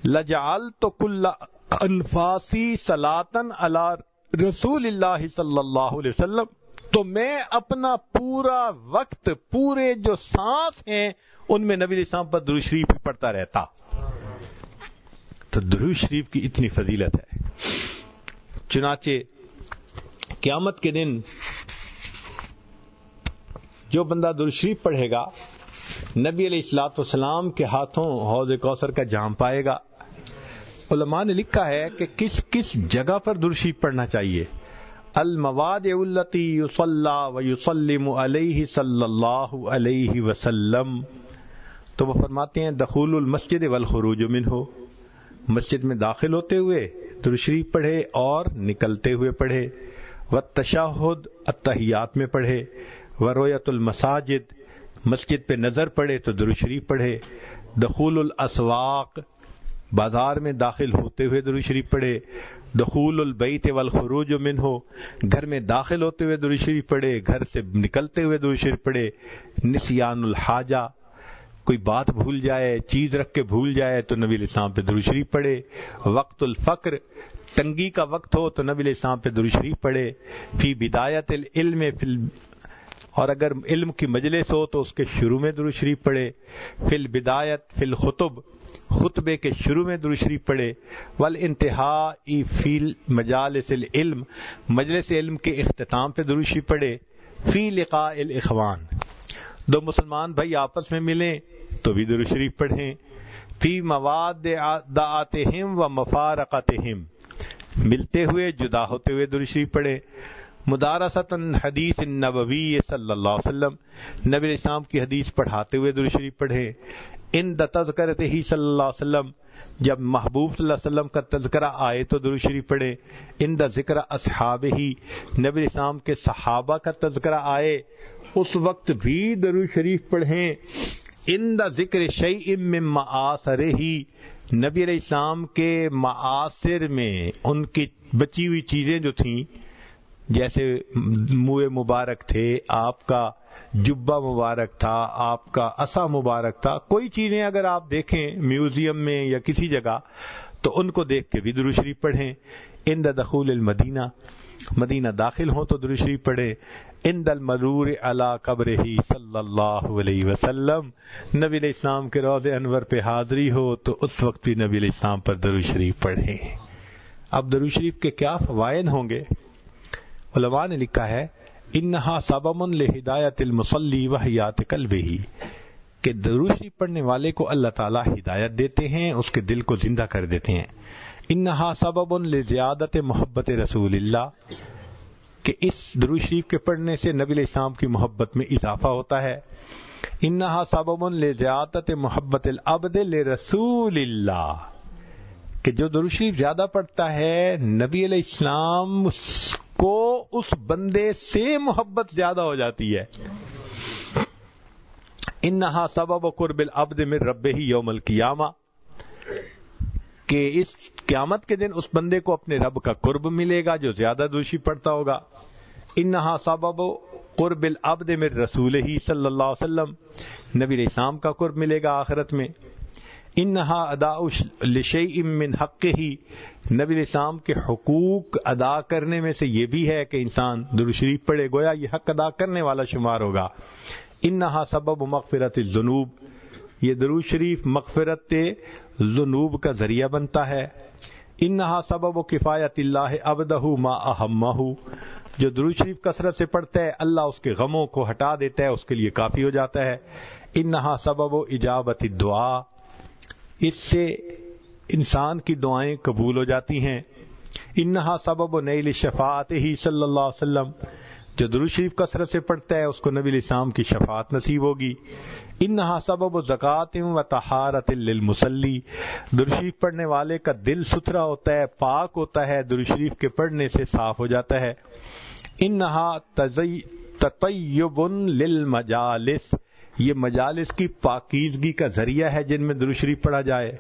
لجعلت کل انفاسی صلاۃً علی رسول اللہ صلی اللہ علیہ وسلم، تو میں اپنا پورا وقت، پورے جو سانس ہیں ان میں نبی علیہ السلام پر درود شریف ہی پڑھتا رہتا۔ تو درود شریف کی اتنی فضیلت ہے۔ چنانچہ قیامت کے دن جو بندہ درود شریف پڑھے گا نبی علیہ الصلوۃ والسلام کے ہاتھوں حوض کوثر کا جام پائے گا۔ علماء نے لکھا ہے کہ کس کس جگہ پر درود شریف پڑھنا چاہیے۔ المواضع التي يصلى ويسلم علیہ صلی اللہ علیہ وسلم، تو وہ فرماتے ہیں دخول المسجد والخروج منہ، مسجد میں داخل ہوتے ہوئے درود شریف پڑھے اور نکلتے ہوئے پڑھے، والتشہد التحیات میں پڑھے، ورؤیت المساجد، مسجد پہ نظر پڑے تو درود شریف پڑھے، دخول الاسواق، بازار میں داخل ہوتے ہوئے درود شریف پڑھے، دخول البیت والخروج منہ، گھر میں داخل ہوتے ہوئے درود شریف پڑھے، گھر سے نکلتے ہوئے درود شریف پڑھے، نسیان الحاجہ، کوئی بات بھول جائے، چیز رکھ کے بھول جائے تو نبی علیہ السلام پہ درود شریف پڑھے، وقت الفقر، تنگی کا وقت ہو تو نبی علیہ السلام پہ درود شریف پڑھے، فی بدایت العلم، اور اگر علم کی مجلس ہو تو اس کے شروع میں درود شریف پڑھے، فی البدایت فی الخطب، خطبے کے شروع میں درود شریف پڑھے، والانتہاء فی مجالس العلم، مجلس علم کے اختتام پہ درود شریف پڑھے، فی لقاء الاخوان، دو مسلمان بھائی آپس میں ملیں تو بھی درود شریف پڑھیں، فی موادعاتہم و مفارقتہم، ملتے ہوئے جدا ہوتے ہوئے درود شریف پڑھے، مدارستاً حدیث النبوی صلی اللہ علیہ وسلم، نبی علیہ السلام کی حدیث پڑھاتے ہوئے درود شریف پڑھے، عند تذکرتہ صلی اللہ علیہ وسلم، جب محبوب صلی اللہ علیہ وسلم کا تذکرہ آئے تو درود شریف پڑھے، عند ذکر اصحابہ، نبی علیہ السلام کے صحابہ کا تذکرہ آئے اس وقت بھی درود شریف پڑھیں، عند ذکر شیء من معاصرہ، نبی علیہ السلام کے معاصر میں ان کی بچی ہوئی چیزیں جو تھیں، جیسے منہ مبارک تھے، آپ کا جبہ مبارک تھا، آپ کا عصا مبارک تھا، کوئی چیزیں اگر آپ دیکھیں میوزیم میں یا کسی جگہ تو ان کو دیکھ کے بھی درود شریف پڑھیں، عند دخول المدینہ، مدینہ داخل ہوں تو درود شریف پڑھیں، عند المرور علی قبرہ صلی اللہ علیہ وسلم، نبی علیہ السلام کے روضہ انور پہ حاضری ہو تو اس وقت بھی نبی علیہ السلام پر درود شریف پڑھیں۔ اب درود شریف کے کیا فوائد ہوں گے؟ علماء نے لکھا ہے انہا سبب لہدایت المصلی وحیات قلبہ، کہ درود شریف پڑھنے والے کو اللہ تعالیٰ ہدایت دیتے ہیں، اس کے دل کو زندہ کر دیتے ہیں۔ انہا سبب لزیادت محبت رسول اللہ، کہ اس درود شریف کے پڑھنے سے نبی علیہ السلام کی محبت میں اضافہ ہوتا ہے۔ انہا سبب لزیادت محبت العبد لرسول اللہ، کہ جو درود شریف زیادہ پڑھتا ہے نبی علیہ السلام کو اس بندے سے محبت زیادہ ہو جاتی ہے۔ انہا سبب قرب العبد من ربہ یوم القیامہ، کہ اس قیامت کے دن اس بندے کو اپنے رب کا قرب ملے گا جو زیادہ درود شریف پڑھتا ہوگا۔ انہا سبب قرب العبد من رسولہ صلی اللہ علیہ وسلم، نبی علیہ السلام کا قرب ملے گا آخرت میں۔ انہا اداء لشیء من حقہ، نبی علیہ السلام کے حقوق ادا کرنے میں سے یہ بھی ہے کہ انسان درود شریف پڑھے، گویا یہ حق ادا کرنے والا شمار ہوگا۔ انہا سبب مغفرت الذنوب، یہ درود شریف مغفرت ذنوب کا ذریعہ بنتا ہے۔ انہا سبب کفایت اللہ عبدہ ما اہمہ، جو درود شریف کثرت سے پڑھتا ہے اللہ اس کے غموں کو ہٹا دیتا ہے، اس کے لیے کافی ہو جاتا ہے۔ انہا سبب اجابت الدعاء، اس سے انسان کی دعائیں قبول ہو جاتی ہیں۔ انہا سبب نیل شفاعتہ صلی اللہ علیہ وسلم، جو درود شریف کثرت سے پڑھتا ہے اس کو نبی علیہ السلام کی شفاعت نصیب ہوگی۔ انہا سبب زکوٰۃ و طہارۃ للمصلی، درود شریف پڑھنے والے کا دل ستھرا ہوتا ہے، پاک ہوتا ہے، درود شریف کے پڑھنے سے صاف ہو جاتا ہے۔ انہا تطیب للمجالس، یہ مجالس کی پاکیزگی کا ذریعہ ہے جن میں درود شریف پڑھا جائے۔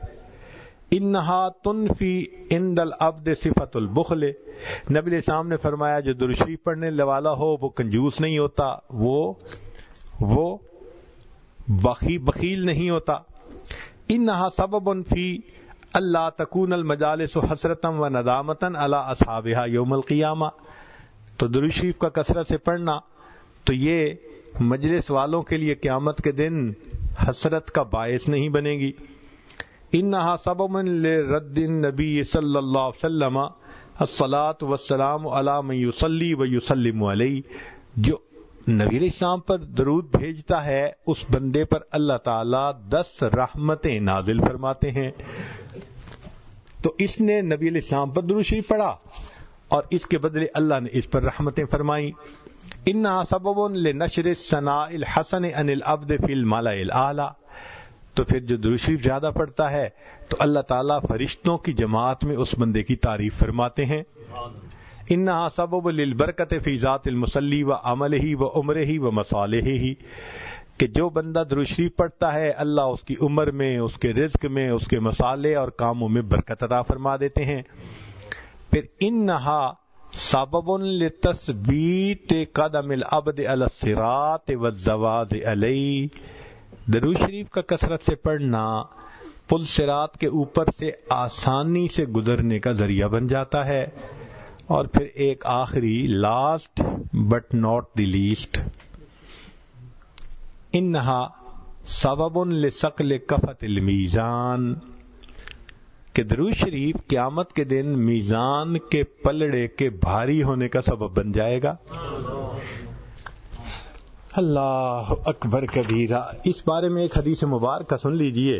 انہا تنفی عند العبد صفت البخل، نبی علیہ السلام نے فرمایا جو درود شریف پڑھنے والا ہو وہ کنجوس نہیں ہوتا، وہ بخیل نہیں ہوتا۔ انہا سبب فی اللہ تکون المجالس حسرتا و ندامتا علی اصحابها یوم القیامہ، تو درود شریف کا کثرت سے پڑھنا تو یہ مجلس والوں کے لیے قیامت کے دن حسرت کا باعث نہیں بنے گی۔ انہا سبب لرد النبی صلی اللہ علیہ وسلم الصلاۃ والسلام علی من یصلی و یسلم علیہ، جو نبی علیہ السلام پر درود بھیجتا ہے اس بندے پر اللہ تعالیٰ 10 رحمتیں نازل فرماتے ہیں۔ تو اس نے نبی علیہ السلام پر درود شریف پڑھا اور اس کے بدلے اللہ نے اس پر رحمتیں فرمائیں۔ انہا سبب لنشر الثناء الحسن عن العبد فی الملأ الاعلی، تو پھر جو درود شریف زیادہ پڑھتا ہے تو اللہ تعالیٰ فرشتوں کی جماعت میں اس بندے کی تعریف فرماتے ہیں۔ انہا سبب للبرکت فی ذات المصلی و عملہ و عمرہ و مصالحہ، کہ جو بندہ درود شریف پڑھتا ہے اللہ اس کی عمر میں، اس کے رزق میں، اس کے مصالح اور کاموں میں برکت عطا فرما دیتے ہیں۔ پھر انہا سبب لتثبیت قدم العبد علی الصراط والزواج علیہ، درود شریف کا کثرت سے پڑھنا پل صراط کے اوپر سے آسانی سے گزرنے کا ذریعہ بن جاتا ہے۔ اور پھر ایک آخری last but not the least, انہا سبب لثقل کفۃ المیزان، کہ درود شریف قیامت کے دن میزان کے پلڑے کے بھاری ہونے کا سبب بن جائے گا۔ اللہ اکبر کبیرہ۔ اس بارے میں ایک حدیث مبارکہ سن لیجئے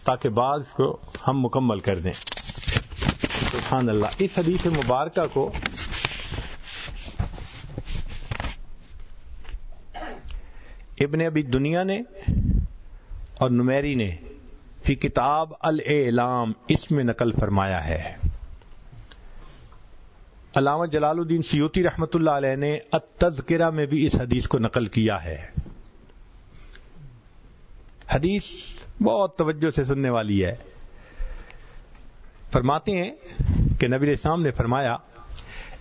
تاکہ بعض کو ہم مکمل کر دیں۔ سبحان اللہ۔ اس حدیث مبارکہ کو ابن ابی دنیا نے اور نمیری نے فی کتاب الاعلام اس میں نقل فرمایا ہے۔ علامہ جلال الدین سیوطی رحمۃ اللہ علیہ نے التذکرہ میں بھی اس حدیث کو نقل کیا ہے۔ حدیث بہت توجہ سے سننے والی ہے۔ فرماتے ہیں کہ نبی علیہ السلام نے فرمایا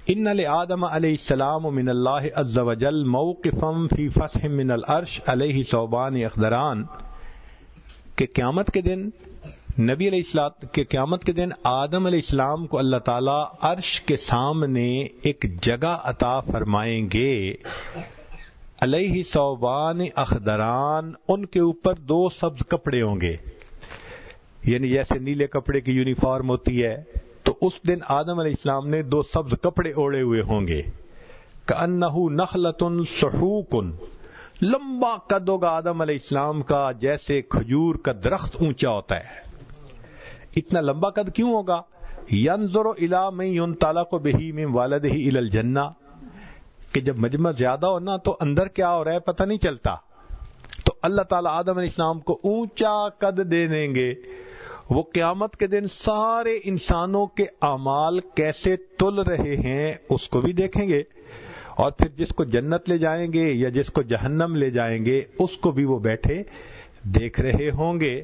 ان لآدم علیہ السلام من اللہ عز وجل موقفا فی فسح من العرش علیہ ثوبان اخضران، کہ قیامت کے دن نبی علیہ السلام کے قیامت کے دن آدم علیہ السلام کو اللہ تعالیٰ عرش کے سامنے ایک جگہ عطا فرمائیں گے، علیہ ثوبان اخضران، ان کے اوپر 2 سبز کپڑے ہوں گے، یعنی جیسے نیلے کپڑے کی یونیفارم ہوتی ہے تو اس دن آدم علیہ السلام نے 2 سبز کپڑے اوڑے ہوئے ہوں گے۔ کأنہ نخلۃ سحوق، لمبا قد ہوگا آدم علیہ السلام کا جیسے کھجور کا درخت اونچا ہوتا ہے. اتنا لمبا قد کیوں ہوگا؟ ینظر الی من ینطلق بہ من والدہ الی الجنہ، کہ جب مجمع زیادہ ہو نا تو اندر کیا ہو رہا ہے پتہ نہیں چلتا. تو اللہ تعالیٰ آدم علیہ السلام کو اونچا قد دے دیں گے. وہ قیامت کے دن سارے انسانوں کے اعمال کیسے تل رہے ہیں اس کو بھی دیکھیں گے، اور پھر جس کو جنت لے جائیں گے یا جس کو جہنم لے جائیں گے اس کو بھی وہ بیٹھے دیکھ رہے ہوں گے.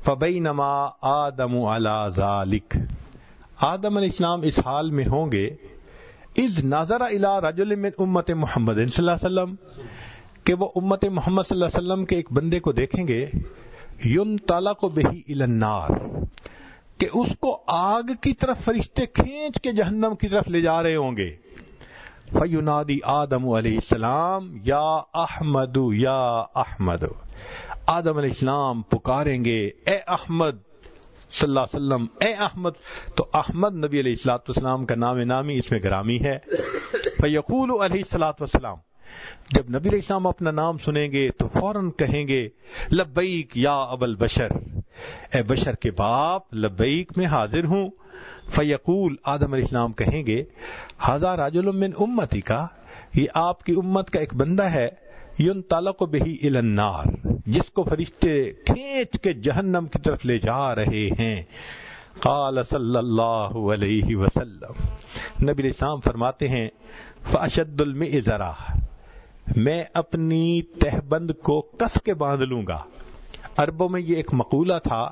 فبینما آدم علی ذالک، آدم علیہ السلام اس حال میں ہوں گے، اذ نظر الی رجل من امت محمد صلی اللہ علیہ وسلم، کہ وہ امت محمد صلی اللہ علیہ وسلم کے ایک بندے کو دیکھیں گے، ینطلق بہ الی النار، کہ اس کو آگ کی طرف فرشتے کھینچ کے جہنم کی طرف لے جا رہے ہوں گے. فینادی آدم علیہ السلام یا احمد یا احمد، آدم علیہ السلام پکاریں گے اے احمد صلی اللہ علیہ وسلم، اے احمد. تو احمد نبی علیہ الصلوۃ والسلام کا نام نامی اس میں گرامی ہے. فیقول علیہ الصلوۃ والسلام، جب نبی علیہ السلام اپنا نام سنیں گے تو فوراً کہیں گے لبیک یا ابا البشر، اے بشر کے باپ لبیک میں حاضر ہوں. فیقول، آدم علیہ السلام کہیں گے ھذا رجل من امتی کا، یہ آپ کی امت کا ایک بندہ ہے، ینطلق بہ الی النار، جس کو فرشتے کھینچ کے جہنم کی طرف لے جا رہے ہیں. قال صلی اللہ علیہ وسلم، نبی علیہ السلام فرماتے ہیں فاشد المئزرہ، میں اپنی تہبند کو کس کے باندھ لوں گا. عربوں میں یہ ایک مقولہ تھا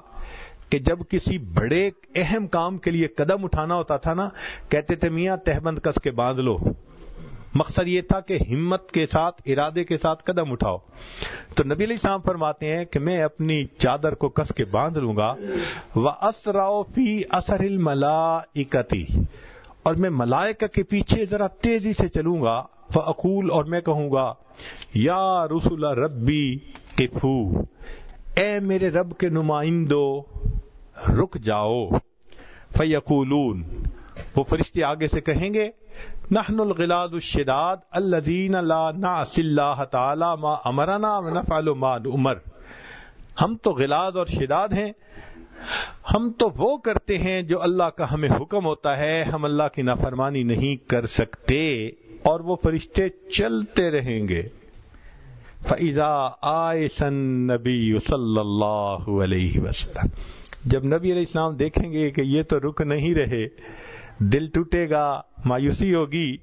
کہ جب کسی بڑے اہم کام کے لیے قدم اٹھانا ہوتا تھا نا، کہتے تھے میاں تہبند کس کے باندھ لو. مقصد یہ تھا کہ ہمت کے ساتھ، ارادے کے ساتھ قدم اٹھاؤ. تو نبی علیہ السلام فرماتے ہیں کہ میں اپنی چادر کو کس کے باندھ لوں گا. وَأَسْرَعُ فِي أَثَرِ الْمَلَائِكَةِ، اور میں ملائکہ کے پیچھے ذرا تیزی سے چلوں گا. فَأَقُول، اور میں کہوں گا یا رسول ربی قفو، اے میرے رب کے نمائندو رک جاؤ. فیقولون، وہ فرشتے آگے سے کہیں گے نحن الغلاظ الشداد الذین لا نعصی اللہ تعالی ما امرنا ونفعل ما نؤمر، ہم تو غلاظ اور شداد ہیں، ہم تو وہ کرتے ہیں جو اللہ کا ہمیں حکم ہوتا ہے، ہم اللہ کی نافرمانی نہیں کر سکتے. اور وہ فرشتے چلتے رہیں گے. فَإِذَا آئِسَ النَّبِيُّ صلی اللہ علیہ وسلم، جب نبی علیہ السلام دیکھیں گے کہ یہ تو رک نہیں رہے، دل ٹوٹے گا، مایوسی ہوگی،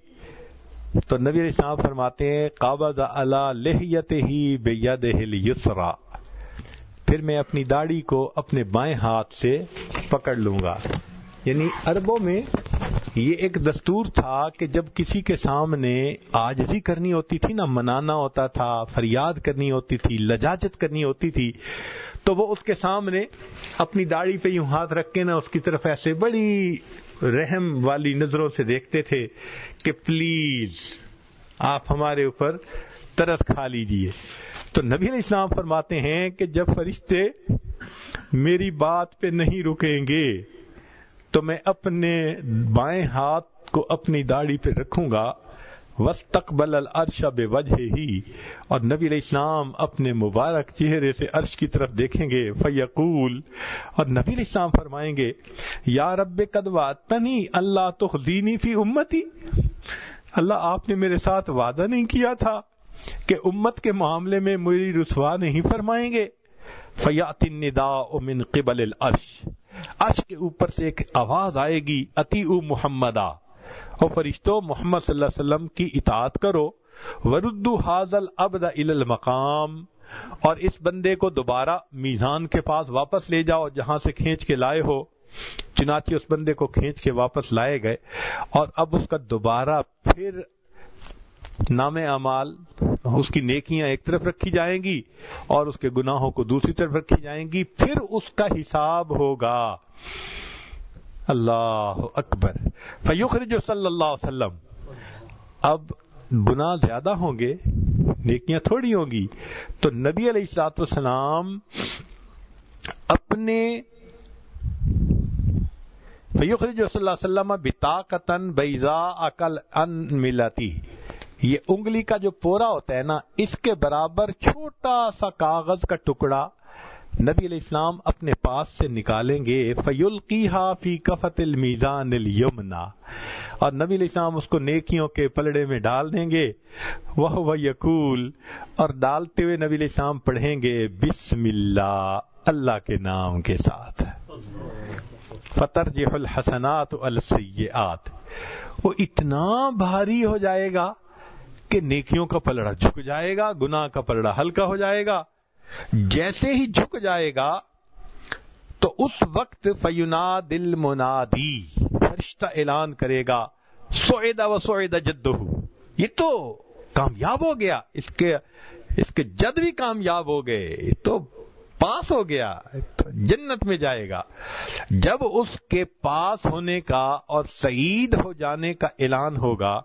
تو نبی علیہ السلام فرماتے ہیں قابض علی لحیتہ بیدہ الیسریٰ، پھر میں اپنی داڑھی کو اپنے بائیں ہاتھ سے پکڑ لوں گا. یعنی عربوں میں یہ ایک دستور تھا کہ جب کسی کے سامنے عاجزی کرنی ہوتی تھی نا، منانا ہوتا تھا، فریاد کرنی ہوتی تھی، لجاجت کرنی ہوتی تھی، تو وہ اس کے سامنے اپنی داڑھی پہ یوں ہاتھ رکھ کے نا اس کی طرف ایسے بڑی رحم والی نظروں سے دیکھتے تھے کہ پلیز آپ ہمارے اوپر ترس کھا لیجئے. تو نبی علیہ السلام فرماتے ہیں کہ جب فرشتے میری بات پہ نہیں رکیں گے تو میں اپنے بائیں ہاتھ کو اپنی داڑھی پہ رکھوں گا. وَاسْتَقْبَلَ الْعَرْشَ بِوَجْهِهِ، اور نبی علیہ السلام اپنے مبارک چہرے سے عرش کی طرف دیکھیں گے. فَيَقُول، اور نبی علیہ السلام فرمائیں گے یا رب قد وعدتنی اللہ تخزینی فی امتی، اللہ آپ نے میرے ساتھ وعدہ نہیں کیا تھا کہ امت کے معاملے میں میری رسوا نہیں فرمائیں گے. فَيَأْتِ النِّدَاءُ مِنْ قِبَلِ الْعَرْشِ، عرش کے اوپر سے ایک آواز آئے گی اطیعوا محمدا، اور فرشتوں محمد صلی اللہ علیہ وسلم کی اطاعت کرو. وردوا ھذا العبد الی المقام، اور اس بندے کو دوبارہ میزان کے پاس واپس لے جاؤ جہاں سے کھینچ کے لائے ہو. چنانچہ اس بندے کو کھینچ کے واپس لائے گئے، اور اب اس کا دوبارہ پھر نام اعمال، اس کی نیکیاں ایک طرف رکھی جائیں گی اور اس کے گناہوں کو دوسری طرف رکھی جائیں گی، پھر اس کا حساب ہوگا. اللہ اکبر. فیخرج صلی اللہ علیہ وسلم، اب گناہ زیادہ ہوں گے، نیکیاں تھوڑی ہوں گی، تو نبی علیہ الصلوۃ والسلام اپنے فیخرج صلی اللہ علیہ وسلم بطاقتن بیضاء کالانملتی، یہ انگلی کا جو پورا ہوتا ہے نا، اس کے برابر چھوٹا سا کاغذ کا ٹکڑا نبی علیہ السلام اپنے پاس سے نکالیں گے، فیلقیھا فی کفۃ المیزان الیمنی، اور نبی علیہ السلام اس کو نیکیوں کے پلڑے میں ڈال دیں گے، وہو یقول، اور ڈالتے ہوئے نبی علیہ السلام پڑھیں گے بسم اللہ، اللہ کے نام کے ساتھ، فترجح الحسنات السیئات، وہ اتنا بھاری ہو جائے گا کہ نیکیوں کا پلڑا جھک جائے گا، گناہ کا پلڑا ہلکا ہو جائے گا۔ جیسے ہی جھک جائے گا تو اس وقت فیناد المنادی، فرشتہ اعلان کرے گا، سعد و سعد جدہ، یہ تو کامیاب ہو گیا، اس کے جد بھی کامیاب ہو گئے، یہ تو پاس ہو گیا، تو جنت میں جائے گا۔ جب اس کے پاس ہونے کا اور سعید ہو جانے کا اعلان ہوگا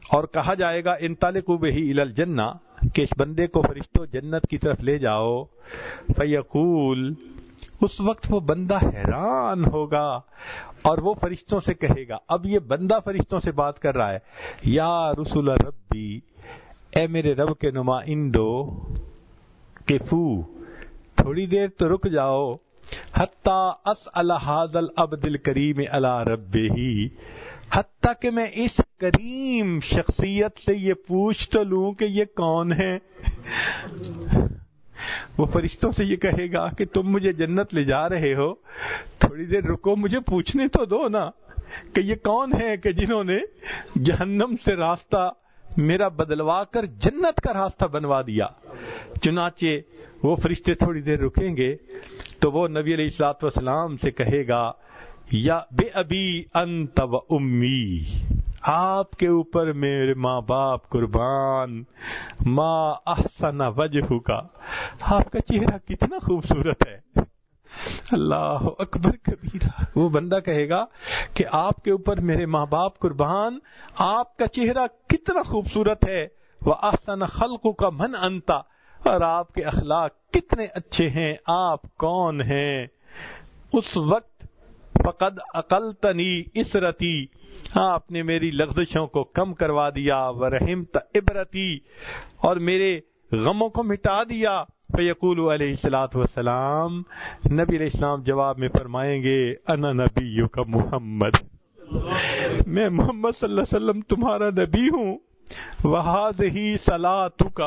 اور کہا جائے گا انطلقوا بہ الی الجنہ، کہ اس بندے کو فرشتوں جنت کی طرف لے جاؤ، فیقول، اس وقت وہ بندہ حیران ہوگا اور وہ فرشتوں سے کہے گا، اب یہ بندہ فرشتوں سے بات کر رہا ہے، یا رسول ربی، اے میرے رب کے نمائندو، قفو، تھوڑی دیر تو رک جاؤ، حتی اسأل ھذا العبد الکریم علی ربہ، حتیٰ کہ میں اس کریم شخصیت سے یہ پوچھ تو لوں کہ یہ کون ہے۔ وہ فرشتوں سے یہ کہے گا کہ تم مجھے جنت لے جا رہے ہو، تھوڑی دیر رکو، مجھے پوچھنے تو دو نا کہ یہ کون ہے کہ جنہوں نے جہنم سے راستہ میرا بدلوا کر جنت کا راستہ بنوا دیا۔ چنانچہ وہ فرشتے تھوڑی دیر رکیں گے تو وہ نبی علیہ الصلوۃ والسلام سے کہے گا، یا بے ابی انت و امی، آپ کے اوپر میرے ماں باپ قربان، ما احسن وجہ کا، آپ کا چہرہ کتنا خوبصورت ہے، اللہ اکبر کبیرہ۔ وہ بندہ کہے گا کہ آپ کے اوپر میرے ماں باپ قربان، آپ کا چہرہ کتنا خوبصورت ہے، وَأَحْسَنَ خَلْقُكَ مَنْ أَنْتَ، اور آپ کے اخلاق کتنے اچھے ہیں، آپ کون ہیں۔ اس وقت فقد اقلتنی اسرتی، آپ نے میری لغزشوں کو کم کروا دیا، ورحمت عبرتی، اور میرے غموں کو مٹا دیا۔ فیقول علیہ الصلوۃ والسلام، نبی علیہ السلام جواب میں فرمائیں گے، انا نبیک محمد، میں محمد صلی اللہ علیہ وسلم تمہارا نبی ہوں، وہذہ صلاتک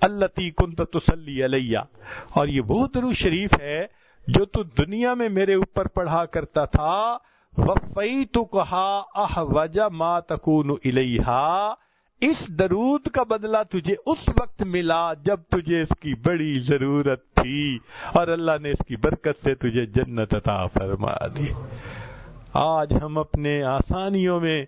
التی کنت تصلی علی، اور یہ وہ درود شریف ہے جو تو دنیا میں میرے اوپر پڑھا کرتا تھا، وفیتکھا احوج ما تکون الیہا، اس درود کا بدلہ تجھے اس وقت ملا جب تجھے اس کی بڑی ضرورت تھی، اور اللہ نے اس کی برکت سے تجھے جنت عطا فرما دی۔ آج ہم اپنے آسانیوں میں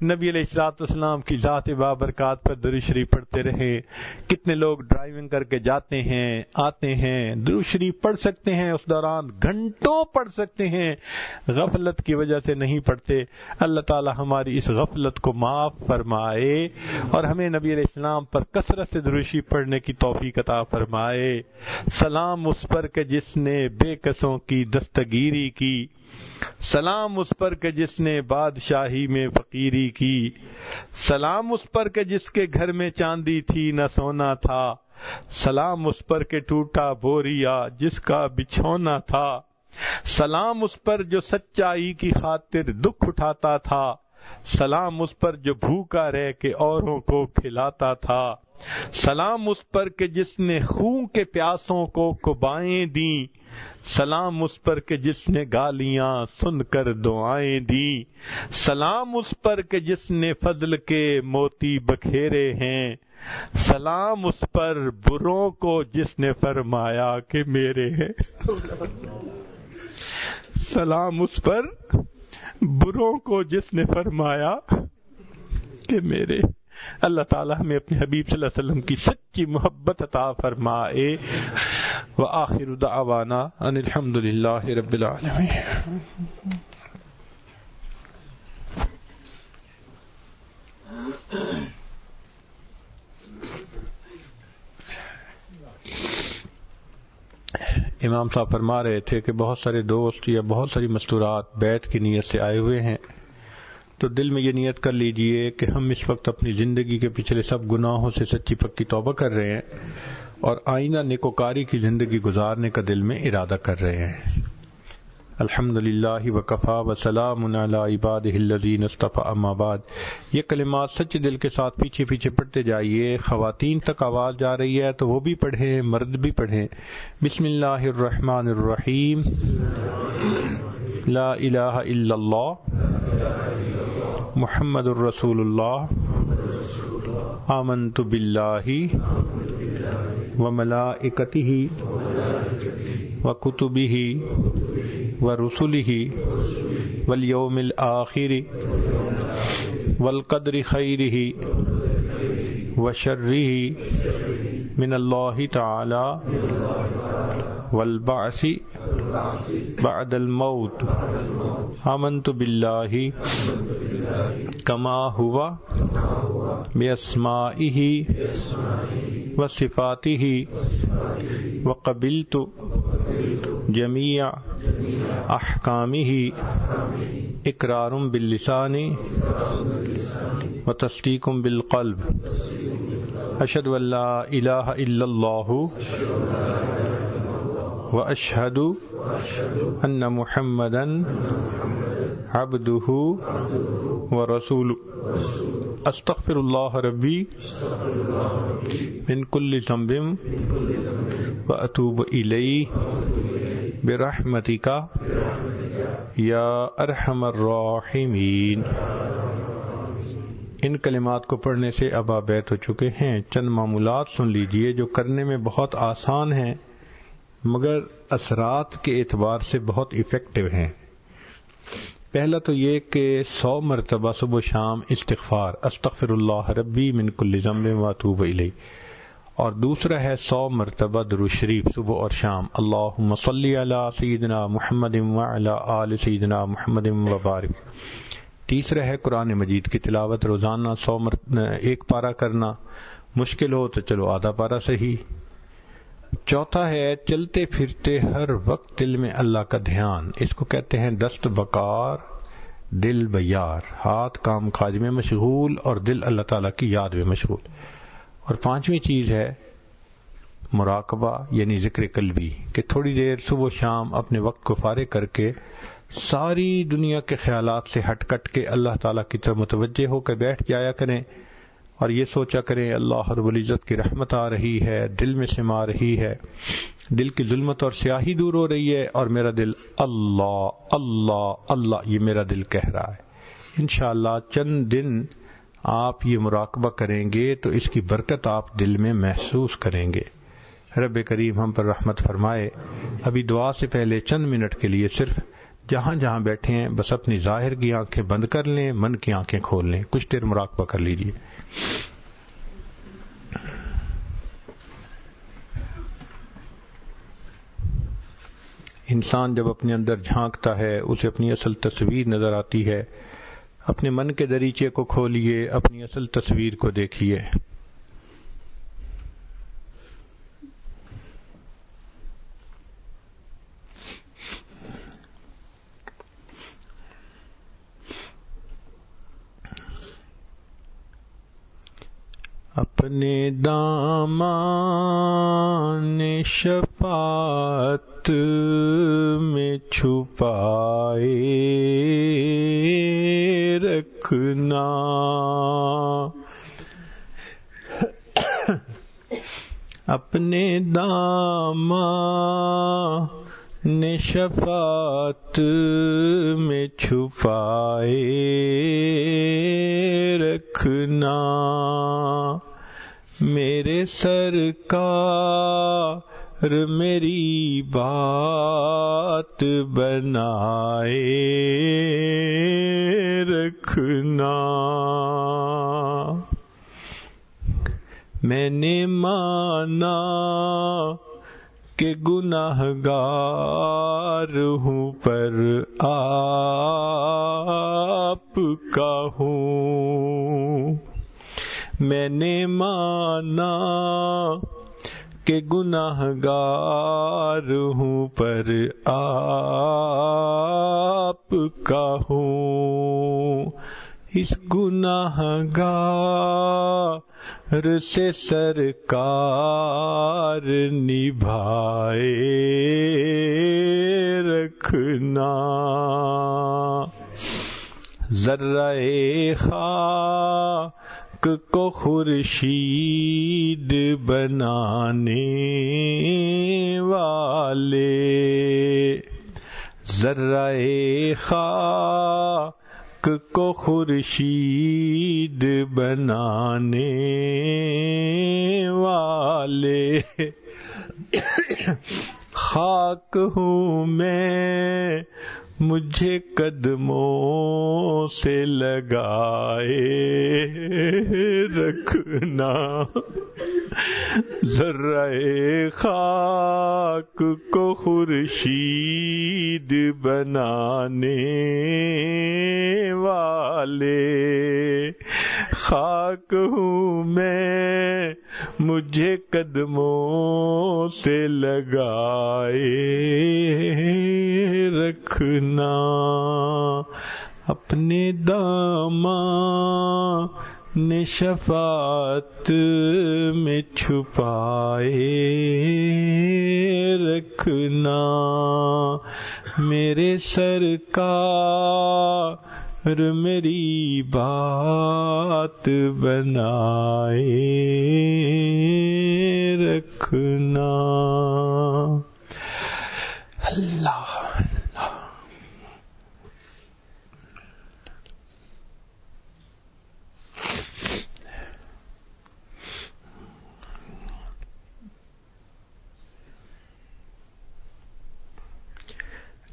نبی علیہ الصلوۃ والسلام کی ذات بابرکات پر درود شریف پڑھتے رہیں۔ کتنے لوگ ڈرائیونگ کر کے جاتے ہیں، آتے ہیں، درود شریف پڑھ سکتے ہیں، اس دوران گھنٹوں پڑھ سکتے ہیں، غفلت کی وجہ سے نہیں پڑھتے۔ اللہ تعالی ہماری اس غفلت کو معاف فرمائے اور ہمیں نبی علیہ السلام پر کثرت سے درود شریف پڑھنے کی توفیق عطا فرمائے۔ سلام اس پر کہ جس نے بے کسوں کی دستگیری کی، سلام اس پر کہ جس نے بادشاہی میں فقیری کی، سلام اس پر کہ جس کے گھر میں چاندی تھی نہ سونا تھا، سلام اس پر کہ ٹوٹا بوریا جس کا بچھونا تھا، سلام اس پر جو سچائی کی خاطر دکھ اٹھاتا تھا، سلام اس پر جو بھوکا رہ کے اوروں کو کھلاتا تھا، سلام اس پر کہ جس نے خون کے پیاسوں کو قبائیں دیں، سلام اس پر کہ جس نے گالیاں سن کر دعائیں دیں، سلام اس پر کہ جس نے فضل کے موتی بکھیرے ہیں، سلام اس پر بروں کو جس نے فرمایا کہ میرے ہیں، سلام اس پر بروں کو جس نے فرمایا کہ میرے۔ اللہ تعالی ہمیں اپنے حبیب صلی اللہ علیہ وسلم کی سچی محبت عطا فرمائے۔ وآخر دعوانا ان الحمد للہ رب العالمین۔ امام صاحب فرما رہے تھے کہ بہت سارے دوست یا بہت ساری مستورات بیعت کی نیت سے آئے ہوئے ہیں، تو دل میں یہ نیت کر لیجئے کہ ہم اس وقت اپنی زندگی کے پچھلے سب گناہوں سے سچی پکی توبہ کر رہے ہیں اور آئندہ نیکوکاری کی زندگی گزارنے کا دل میں ارادہ کر رہے ہیں۔ الحمدللہ وکفا وسلام علی عبادہ الذین اصطفی، اما بعد۔ یہ کلمات سچے دل کے ساتھ پیچھے پیچھے پڑھتے جائیے، خواتین تک آواز جا رہی ہے تو وہ بھی پڑھیں، مرد بھی پڑھیں۔ بسم اللہ الرحمن الرحیم، لا الہ الا اللہ محمد الرسول اللہ، آمنت باللہ وملائکتہ وکتبہ ورسلہ والیوم الآخر والقدر خیرہ وشرہ من اللہ تعالی والبعث بعد الموت، آمنت باللہ کما ہوا باسمائہ وصفاتہ وقبلت جمیع احکامہ اقرار باللسان وتصدیق بالقلب، اشہد ان لا الہ الا اللہ واشہد ان محمدا عبدہ ورسولہ، استغفر اللہ ربی من کل ذنب واتوب الیہ برحمتک یا ارحم الراحمین۔ ان کلمات کو پڑھنے سے اب آپ بیت ہو چکے ہیں۔ چند معمولات سن لیجئے جو کرنے میں بہت آسان ہیں مگر اثرات کے اعتبار سے بہت ایفیکٹو ہیں۔ پہلا تو یہ کہ 100 مرتبہ صبح و شام استغفار، استغفر اللہ ربی من کل ذنب واتوب الیہ، اور دوسرا ہے 100 مرتبہ درود شریف صبح اور شام، اللہم صلی علی سیدنا محمد وعلی آل سیدنا محمد وبارک۔ تیسرا ہے قرآن مجید کی تلاوت، روزانہ 1 پارہ کرنا، مشکل ہو تو چلو آدھا پارہ صحیح۔ چوتھا ہے چلتے پھرتے ہر وقت دل میں اللہ کا دھیان، اس کو کہتے ہیں دست بکار دل بیار، ہاتھ کام کاج میں مشغول اور دل اللہ تعالیٰ کی یاد میں مشغول۔ اور 5ویں چیز ہے مراقبہ یعنی ذکر قلبی، کہ تھوڑی دیر صبح و شام اپنے وقت کو فارغ کر کے ساری دنیا کے خیالات سے ہٹ کٹ کے اللہ تعالیٰ کی طرف متوجہ ہو کر بیٹھ جایا کریں اور یہ سوچا کریں اللہ رب العزت کی رحمت آ رہی ہے، دل میں سما رہی ہے، دل کی ظلمت اور سیاہی دور ہو رہی ہے اور میرا دل اللہ اللہ اللہ یہ میرا دل کہہ رہا ہے۔ انشاءاللہ چند دن آپ یہ مراقبہ کریں گے تو اس کی برکت آپ دل میں محسوس کریں گے۔ رب کریم ہم پر رحمت فرمائے۔ ابھی دعا سے پہلے چند منٹ کے لیے صرف جہاں جہاں بیٹھے ہیں بس اپنی ظاہر کی آنکھیں بند کر لیں، من کی آنکھیں کھول لیں، کچھ دیر مراقبہ کر لیجئے۔ انسان جب اپنے اندر جھانکتا ہے اسے اپنی اصل تصویر نظر آتی ہے۔ اپنے من کے دریچے کو کھولیے، اپنی اصل تصویر کو دیکھیے۔ اپنے دامان شفاعت میں چھپائے رکھنا، اپنے دامان شفاعت میں چھپائے رکھنا، میرے سرکار میری بات بنائے رکھنا، میں نے مانا کہ گناہگار ہوں پر آپ کا ہوں، میں نے مانا کہ کہ گناہگار ہوں پر آپ کا ہوں، اس گناہگار سے سرکار نبھائے رکھنا، ذرہ خاک کو خورشید بنانے والے، ذرہ خاک کو خورشید بنانے والے، خاک ہوں میں مجھے قدموں سے لگائے رکھنا، ذرہ خاک کو خورشید بنانے والے، خاک ہوں میں مجھے قدموں سے لگائے رکھنا، اپنے دامان شفاعت میں چھپائے رکھنا، میرے سرکار میری بات بنائے رکھنا۔ اللہ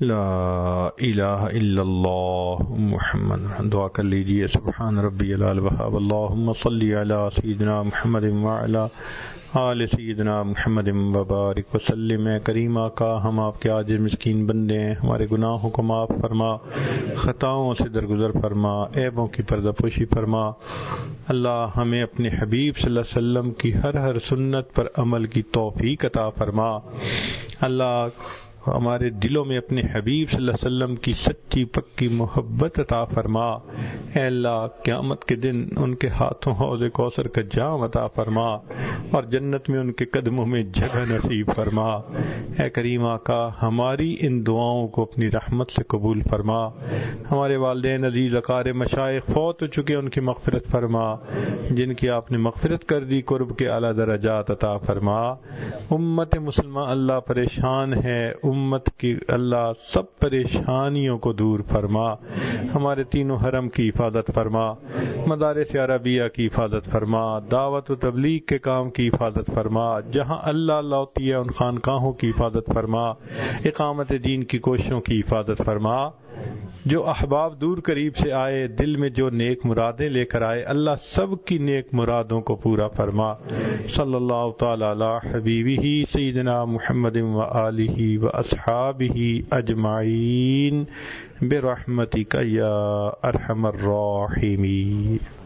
لا الہ الا اللہ محمد، دعا کر لیجئے، سبحان ربی العلی الوہاب، اللہم صلی علی سیدنا محمد وعلی آل سیدنا محمد وبارک وسلم۔ کریم آقا، ہم آپ کے عاجز مسکین بندے ہیں، ہمارے گناہوں کو معاف فرما، خطاؤں سے درگزر فرما، عیبوں کی پردہ پوشی فرما۔ اللہ ہمیں اپنے حبیب صلی اللہ علیہ وسلم کی ہر سنت پر عمل کی توفیق عطا فرما۔ اللہ ہمارے دلوں میں اپنے حبیب صلی اللہ علیہ وسلم کی سچی پکی محبت عطا فرما۔ اے اللہ، قیامت کے دن ان کے ہاتھوں حوض کوثر کا جام عطا فرما اور جنت میں ان کے قدموں میں جگہ نصیب فرما۔ اے کریم آقا، ہماری ان دعاؤں کو اپنی رحمت سے قبول فرما۔ ہمارے والدین عزیز، اقارب، مشائخ فوت ہو چکے، ان کی مغفرت فرما، جن کی آپ نے مغفرت کر دی، قرب کے اعلیٰ درجات عطا فرما۔ امت مسلمہ اللہ پریشان ہے، امت کی اللہ سب پریشانیوں کو دور فرما۔ ہمارے تینوں حرم کی حفاظت فرما، مدارس عربیہ کی حفاظت فرما، دعوت و تبلیغ کے کام کی حفاظت فرما، جہاں اللہ ہوتی ہے ان خانقاہوں کی حفاظت فرما، اقامت دین کی کوششوں کی حفاظت فرما۔ جو احباب دور قریب سے آئے، دل میں جو نیک مرادیں لے کر آئے، اللہ سب کی نیک مرادوں کو پورا فرما۔ صلی اللہ تعالی علی حبیبہ سیدنا محمد و آلہ و اصحابہ اجمعین برحمتک یا ارحم الراحمین۔